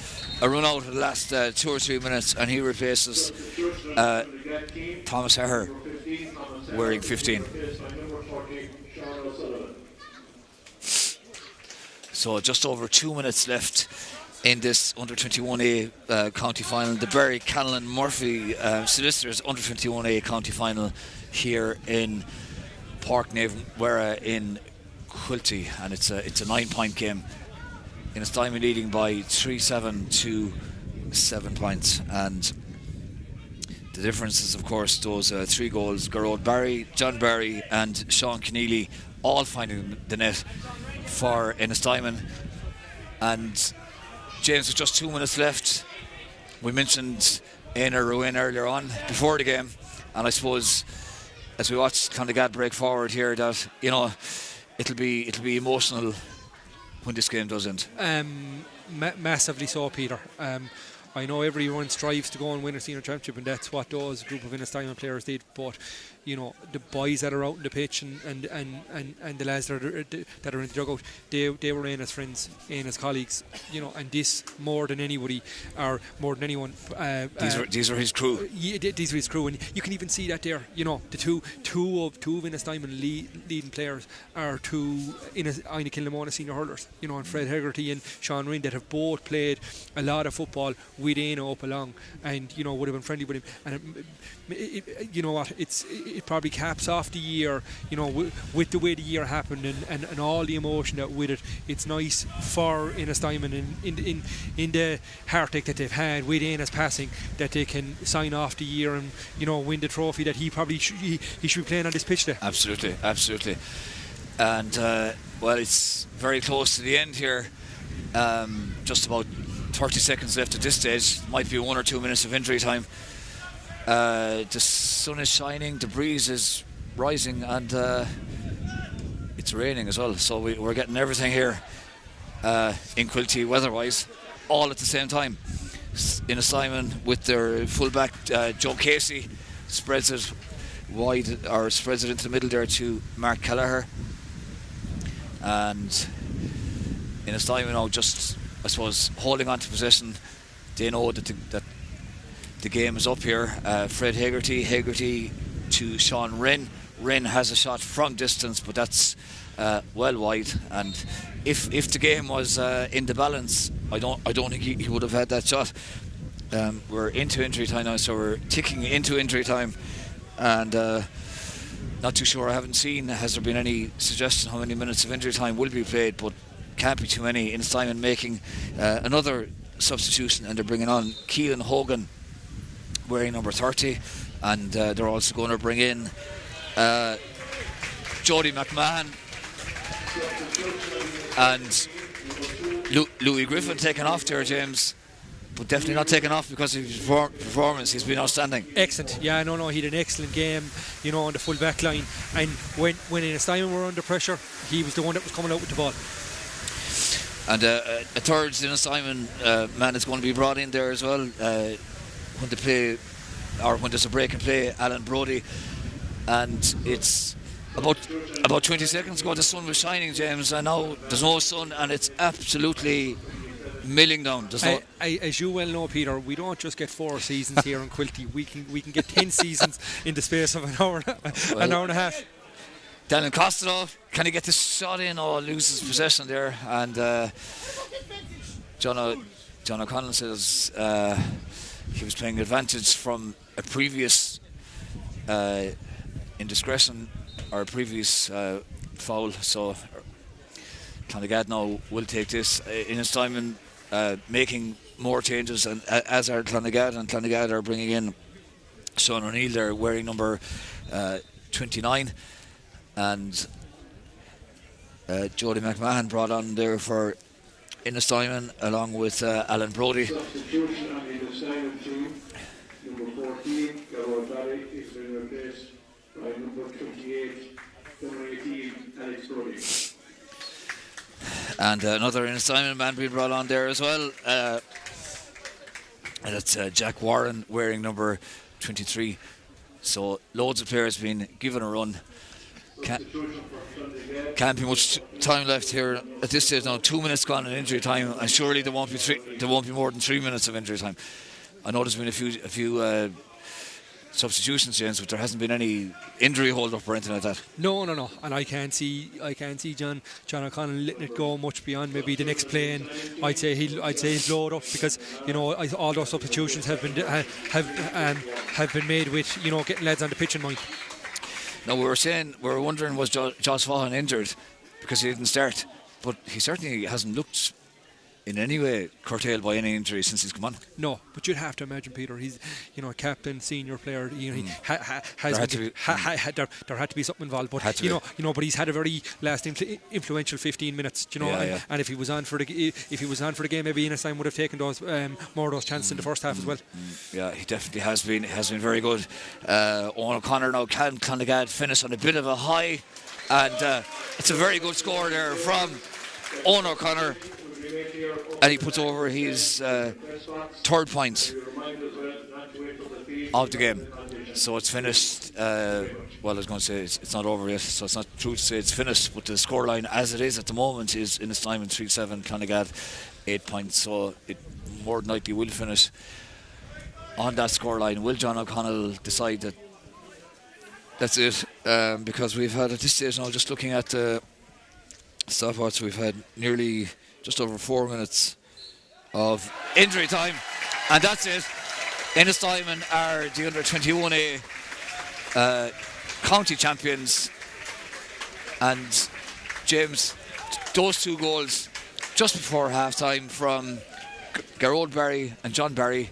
run out of the last 2 or 3 minutes, and he replaces Thomas Herr wearing 15. So just over 2 minutes left in this under 21A county final, the Berwick Callinan Murphy Solicitors under 21A county final here in Park Navarra in Quilty, and it's a 9-point game. Ennistymon leading by 3-7 to 7 points, and the difference is, of course, those 3 goals. Garrod Barry, John Barry and Sean Keneally all finding the net for Ennistymon. And James, with just 2 minutes left, we mentioned Einar Ruin earlier on before the game, and I suppose as we watch Clondegad break forward here, that it'll be emotional when this game does end.
Massively so, Peter. I know everyone strives to go and win a senior championship, and that's what those group of Ennistymon players did. But the boys that are out in the pitch and the lads that are in the dugout, they were Aina's friends, Aina's colleagues. And this more than anybody, or more than anyone.
These are his crew.
Yeah, these are his crew, and you can even see that there. The two of Ennistymon leading players are two Aina Kilnamona senior hurlers. And Fred Hegarty and Sean Rinn, that have both played a lot of football with Aina up along, and would have been friendly with him. And you know what? It probably caps off the year, with the way the year happened and all the emotion that with it. It's nice for Ennistymon in the heartache that they've had with Aina's passing, that they can sign off the year and win the trophy that he probably he should be playing on this pitch there.
Absolutely. And well, it's very close to the end here. Just about 30 seconds left at this stage. Might be 1 or 2 minutes of injury time. The sun is shining, the breeze is rising, and it's raining as well. So we're getting everything here in Quilty weather-wise, all at the same time. Ennistymon with their fullback Joe Casey spreads it wide, or spreads it into the middle there to Mark Kelleher, and Ennistymon now just, I suppose, holding on to possession. They know that the game is up here. Fred Hegarty to Sean Rinn. Rinn has a shot from distance, but that's well wide. And if the game was in the balance, I don't think he would have had that shot. We're into injury time now, so we're ticking into injury time, and not too sure. I haven't seen, has there been any suggestion how many minutes of injury time will be played, but can't be too many. Ennistymon making another substitution, and they're bringing on Keelan Hogan, wearing number 30, and they're also going to bring in Jody McMahon and Louis Griffin taking off there, James, but definitely not taking off because of his performance. He's been outstanding.
Excellent. Yeah, no, he had an excellent game, on the full back line, and when Ennistymon were under pressure, he was the one that was coming out with the ball.
And a third Ennistymon man is going to be brought in there as well when they play, or when there's a break and play, Alan Brody. And it's about 20 seconds ago the sun was shining, James, and now there's no sun and it's absolutely milling down.
As you well know, Peter, we don't just get 4 seasons here in Quilty. We can get 10 seasons in the space of an hour and a half.
Daniel Costello, can he get this shot in? Or loses possession there, and John O'Connell says he was playing advantage from a previous indiscretion or a previous foul. So Clondegad now will take this. Ennistymon making more changes, and as are Clondegad, and Clondegad are bringing in Sean O'Neill there, wearing number 29, and Jody McMahon brought on there for Ennistymon, along with Alan Brody.
Substitution on the Ennistymon team. Number 14, Garo Barry, is being replaced by number 28, number 18, Alex Brody.
And another Ennistymon man being brought on there as well. And it's Jack Warren wearing number 23. So loads of players being given a run. Can't be much time left here at this stage now. 2 minutes gone in injury time, and surely there won't be more than 3 minutes of injury time. I know there's been a few substitutions, James, but there hasn't been any injury hold up or anything like that.
No, and I can't see John O'Connell letting it go much beyond maybe the next play, and I'd say he'll load up, because all those substitutions have been made with getting lads on the pitch in mind.
Now we were wondering, was Josh Vaughan injured because he didn't start, but he certainly hasn't looked in any way curtailed by any injury since he's come on.
No, but you'd have to imagine, Peter, he's, you know, a captain, senior player. You know, he there had to be something involved. But you know, but he's had a very influential 15 minutes. You know, and if he was on for the game, maybe Ennistymon would have taken those more of those chances in the first half as well.
Yeah, he definitely has been. Has been very good. Owen O'Connor now can Clondegad finish on a bit of a high, and it's a very good score there from Owen O'Connor, and he puts over his third point of the game. So it's finished. Well, I was going to say it's not over yet, so it's not true to say it's finished, but the scoreline as it is at the moment is Ennistymon 3-7, Clondegad 8 points, so it more than likely will finish on that scoreline. Will John O'Connell decide that that's it? Because we've had at this stage now, just looking at the stopwatch, we've had nearly just over 4 minutes of injury time, and that's it. Ennistymon are the under 21A county champions, and James, those 2 goals just before half time from Gerard Barry and John Barry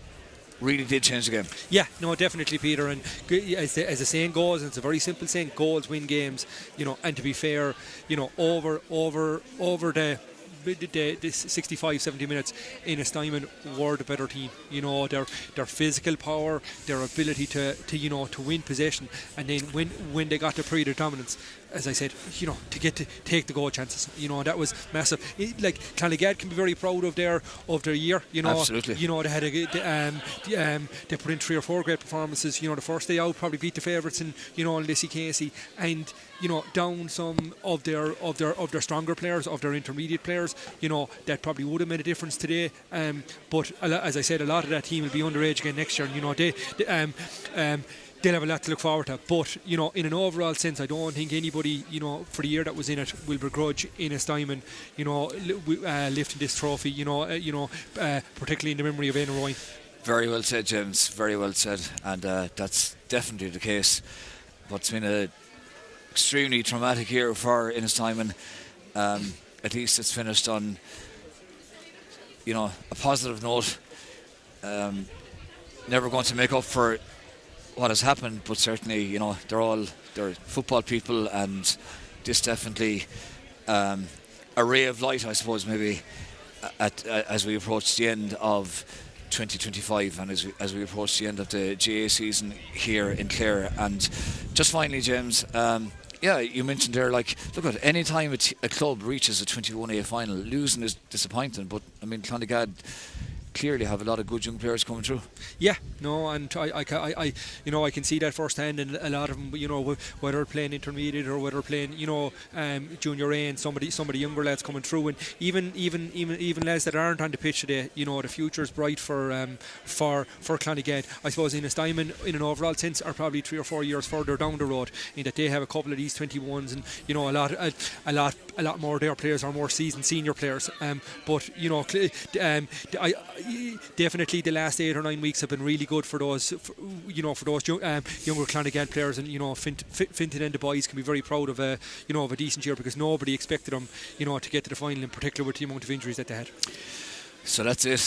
really did change the game. Yeah,
no, definitely, Peter. And as the saying goes, and it's a very simple saying, goals win games. You know, and to be fair, you know, over the 65-70 minutes, Ennistymon were the better team. You know, their physical power, their ability to win possession, and then when they got the period of dominance, as I said, you know, to take the goal chances. You know, that was massive. Like Clondegad can be very proud of their year. You know,
absolutely.
You know, they had they put in 3 or 4 great performances. You know, the first day out probably beat the favourites in, you know, Lissie Casey, and you know, down some of their stronger players, of their intermediate players. You know, that probably would have made a difference today. But as I said, a lot of that team will be underage again next year. And, you know, they'll have a lot to look forward to. But, you know, in an overall sense, I don't think anybody, you know, for the year that was in it will begrudge Ennistymon, you know, lifting this trophy, particularly in the memory of Éanna Rowan.
Very well said, James. Very well said. And that's definitely the case. But it's been an extremely traumatic year for Ennistymon. At least it's finished on, you know, a positive note. Never going to make up for what has happened, but certainly, you know, they're football people, and this definitely a ray of light, I suppose, maybe as we approach the end of 2025 and as we approach the end of the GA season here in Clare. And just finally, James, you mentioned there, like, look at any time a club reaches a 21A final, losing is disappointing, but I mean, Clondegad clearly have a lot of good young players coming through. Yeah, no, and I you know, I can see that firsthand, and a lot of them, you know, whether playing intermediate or whether playing, you know, junior A, and some of the younger lads coming through, and even lads that aren't on the pitch today, you know, the future is bright for Clondegad. I suppose Ennistymon, in an overall sense, are probably 3 or 4 years further down the road, in that they have a couple of these 21s, and you know, a lot more of their players are more seasoned senior players. But you know, definitely the last 8 or 9 weeks have been really good for those, younger Clondegad players, and you know, Fintan and the boys can be very proud of a decent year, because nobody expected them, you know, to get to the final, in particular with the amount of injuries that they had. So that's it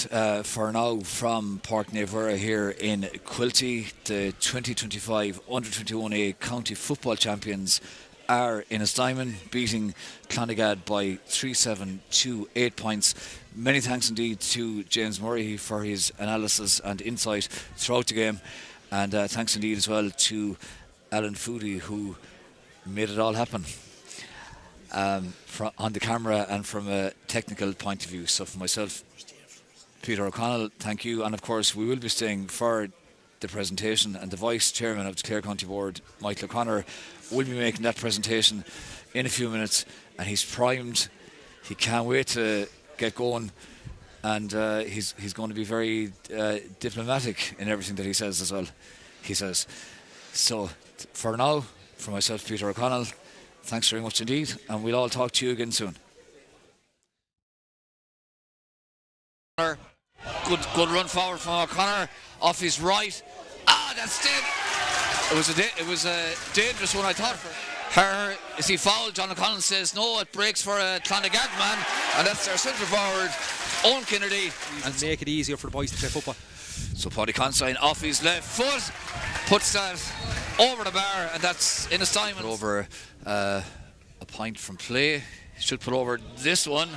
for now from Páirc Naomh here in Quilty. The 2025 Under-21A County Football Champions are Ennistymon, beating Clondegad by 3-7 to 8 points. Many thanks indeed to James Murray for his analysis and insight throughout the game, and thanks indeed as well to Alan Foodie, who made it all happen on the camera and from a technical point of view. So for myself, Peter O'Connell, thank you, and of course we will be staying for the presentation, and the Vice Chairman of the Clare County Board, Michael O'Connor, will be making that presentation in a few minutes, and he's primed. He can't wait to get going, and he's going to be very diplomatic in everything that he says as well. He says. So for now, for myself, Peter O'Connell, thanks very much indeed, and we'll all talk to you again soon. Good run forward from O'Connor off his right. That's dead. It was a dangerous one, I thought. Is he fouled? John O'Connell says no, it breaks for a Clondegad man, and that's their centre forward, Owen Kennedy.
And make it easier for the boys to play football.
So Paddy Considine off his left foot, puts that over the bar, and that's Ennistymon. Over a point from play. Should put over this one.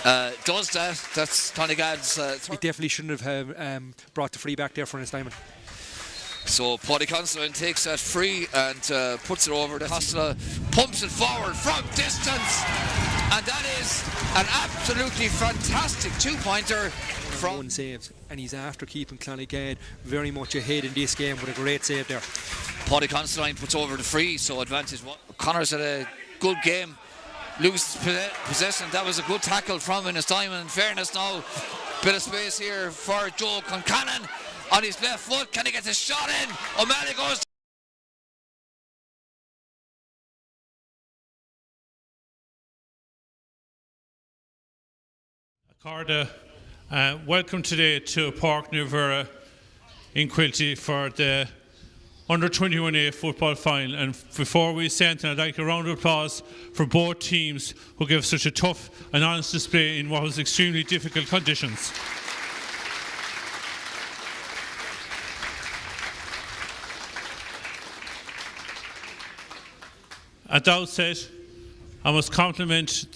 Does that. That's Clondegad's.
He definitely shouldn't have brought the free back there for Ennistymon.
So Paddy Considine takes that free and puts it over. Costello pumps it forward from distance, and that is an absolutely fantastic 2-pointer from
one save, and he's after keeping Clondegad very much ahead in this game with a great save there.
Paddy Considine puts over the free, so advantage one. Connor's had a good game. Loses possession. That was a good tackle from Ennistymon. In fairness now, bit of space here for Joe Concannon on his left foot. Can he get the shot in? O'Malley goes.
Carda, welcome today to Park Nuvera in Quilty for the Under 21A football final. And before we say anything, I'd like a round of applause for both teams who gave such a tough and honest display in what was extremely difficult conditions. At the outset, I must compliment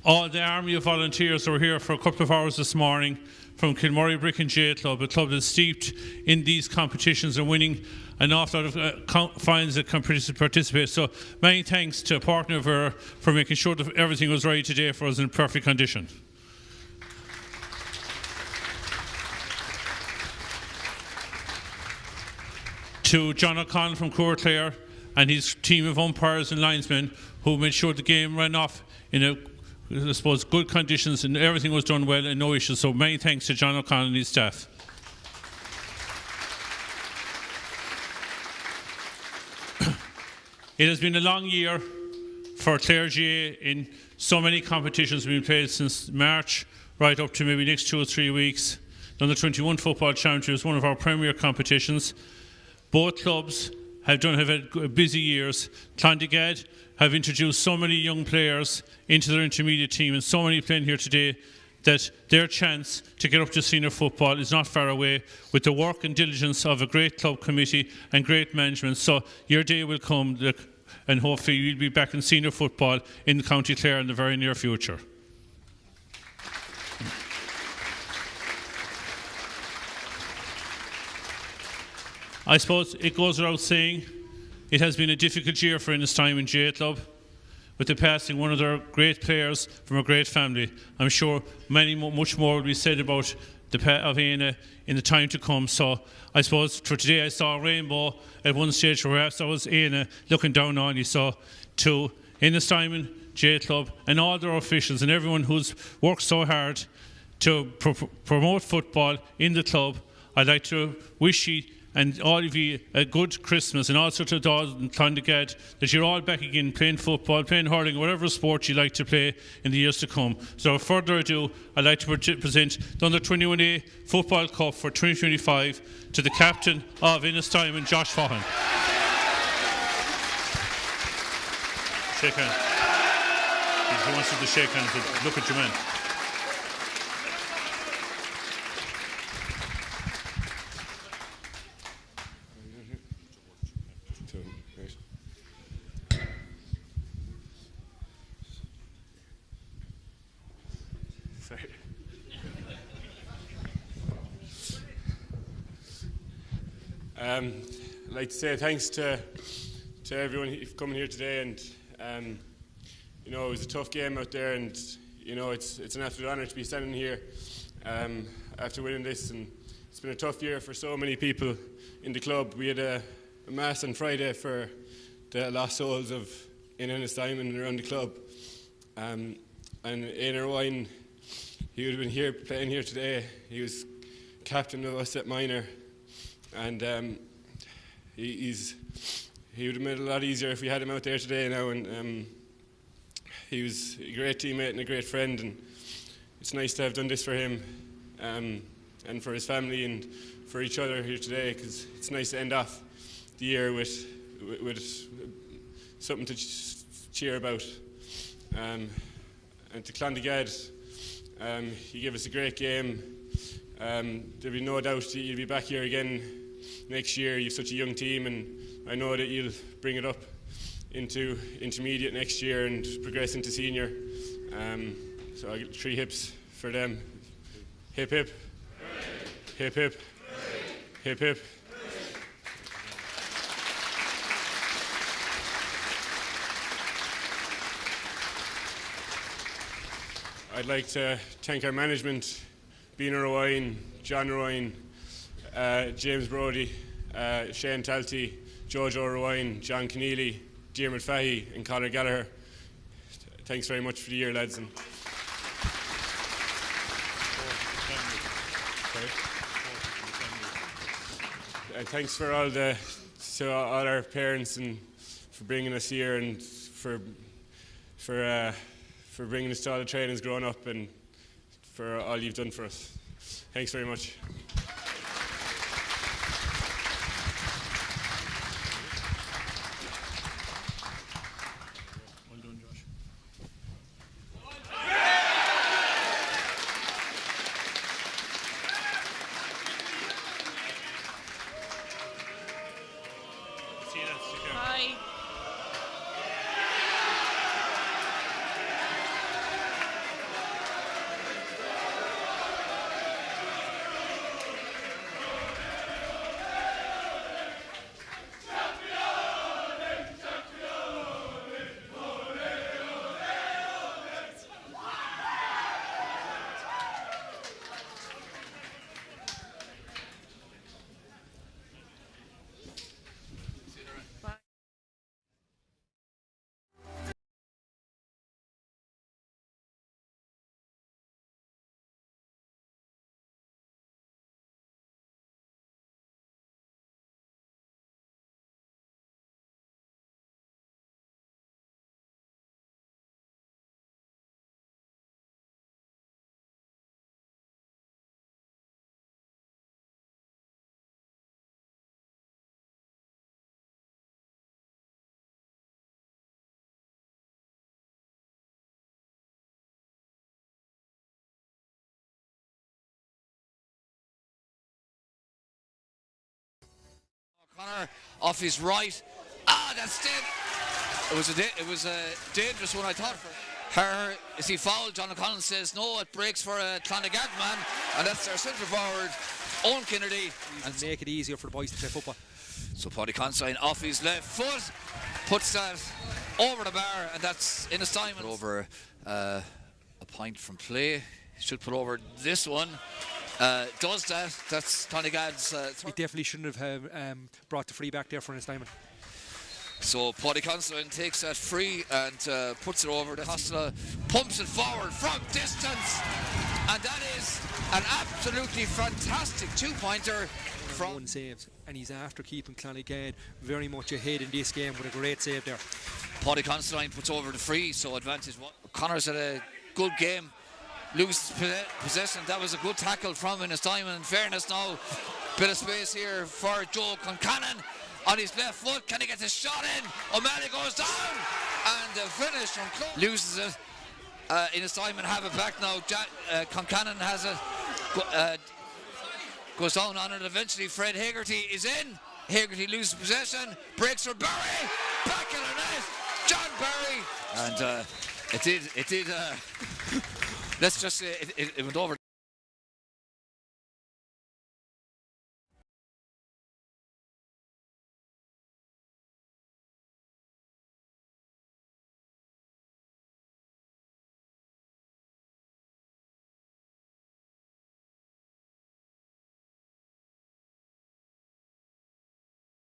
all the army of volunteers who were here for a couple of hours this morning from Kilmurray Brick and J Club, a club that's steeped in these competitions and winning an awful lot of finals that can participate. So many thanks to Park Nuvera for making sure that everything was ready today for us in perfect condition. To John O'Connell from Courtlair and his team of umpires and linesmen who made sure the game ran off in I suppose good conditions and everything was done well and no issues. So many thanks to John O'Connell and his staff. It has been a long year for Clare GA in so many competitions being played since March right up to maybe next 2 or 3 weeks. The Under 21 Football Championship is one of our premier competitions. Both clubs have had busy years. Clondegad have introduced so many young players into their intermediate team and so many playing here today that their chance to get up to senior football is not far away with the work and diligence of a great club committee and great management. So your day will come and hopefully you'll be back in senior football in County Clare in the very near future. I suppose it goes without saying it has been a difficult year for Ennistymon J Club with the passing one of their great players from a great family. I'm sure much more will be said about the of Aina in the time to come. So I suppose for today I saw a rainbow at one stage where perhaps I was Aina looking down on you. So to Ennistymon J Club and all their officials and everyone who's worked so hard to promote football in the club, I'd like to wish you and all of you a good Christmas, and also to Dawes and Clondegad that you're all back again playing football, playing hurling, whatever sport you like to play in the years to come. So without further ado, I'd like to present the Under 21A Football Cup for 2025 to the captain of Ennistymon, Josh Faughan. Shake hands. If he wants you to shake hands, look at your man.
I'd like to say thanks to everyone coming here today, and you know, it was a tough game out there, and you know, it's an absolute honour to be standing here after winning this, and it's been a tough year for so many people in the club. We had a mass on Friday for the lost souls in Ennistymon and around the club, and Einar Wine, he would have been here playing here today. He was captain of us at minor. And he would have made it a lot easier if we had him out there today now. And he was a great teammate and a great friend. And it's nice to have done this for him and for his family and for each other here today, because it's nice to end off the year with something to cheer about. And to Clondegad, You gave us a great game. There'll be no doubt you'll be back here again next year. You've such a young team, and I know that you'll bring it up into intermediate next year and progress into senior. So I get 3 hips for them. Hip hip. Hip hip. Hip hip. I'd like to thank our management, Bina Rowan, John Rowan, James Brody, Shane Talty, Jojo Rowan, John Keneally, Diarmuid Fahy and Conor Gallagher. Thanks very much for the year, lads. And thanks for to all our parents and for bringing us here and for bringing us to all the trainings growing up and for all you've done for us. Thanks very much.
Well done, Josh. See you next.
Bye.
Connor off his right. That's dead. It was a dangerous one, I thought. For her, is he fouled? John O'Connell says no. It breaks for a Clondegad man, and that's their centre forward, Owen Kennedy.
And make it easier for the boys to play football.
So Paddy Considine off his left foot puts that over the bar, and that's Ennistymon over a point from play. Should put over this one. Does that? That's Clondegad's.
He definitely shouldn't have brought the free back there for Ennistymon.
So Paddy Considine takes that free and puts it over. Costa pumps it forward from distance, and that is an absolutely fantastic 2-pointer from
one saves, and he's after keeping Clondegad very much ahead in this game with a great save there.
Paddy Considine puts over the free, so advantage one. Connor's had a good game. Loses possession. That was a good tackle from Ennistymon. In fairness now, bit of space here for Joe Concannon on his left foot. Can he get the shot in? O'Malley goes down, and the finish from Clondegad. Loses it. Ennistymon have it back now. Concannon has it. Goes down on it. Eventually Fred Hagerty is in. Hagerty loses possession. Breaks for Barry. Back in the net. John Barry. And it did. Let's just say it went over.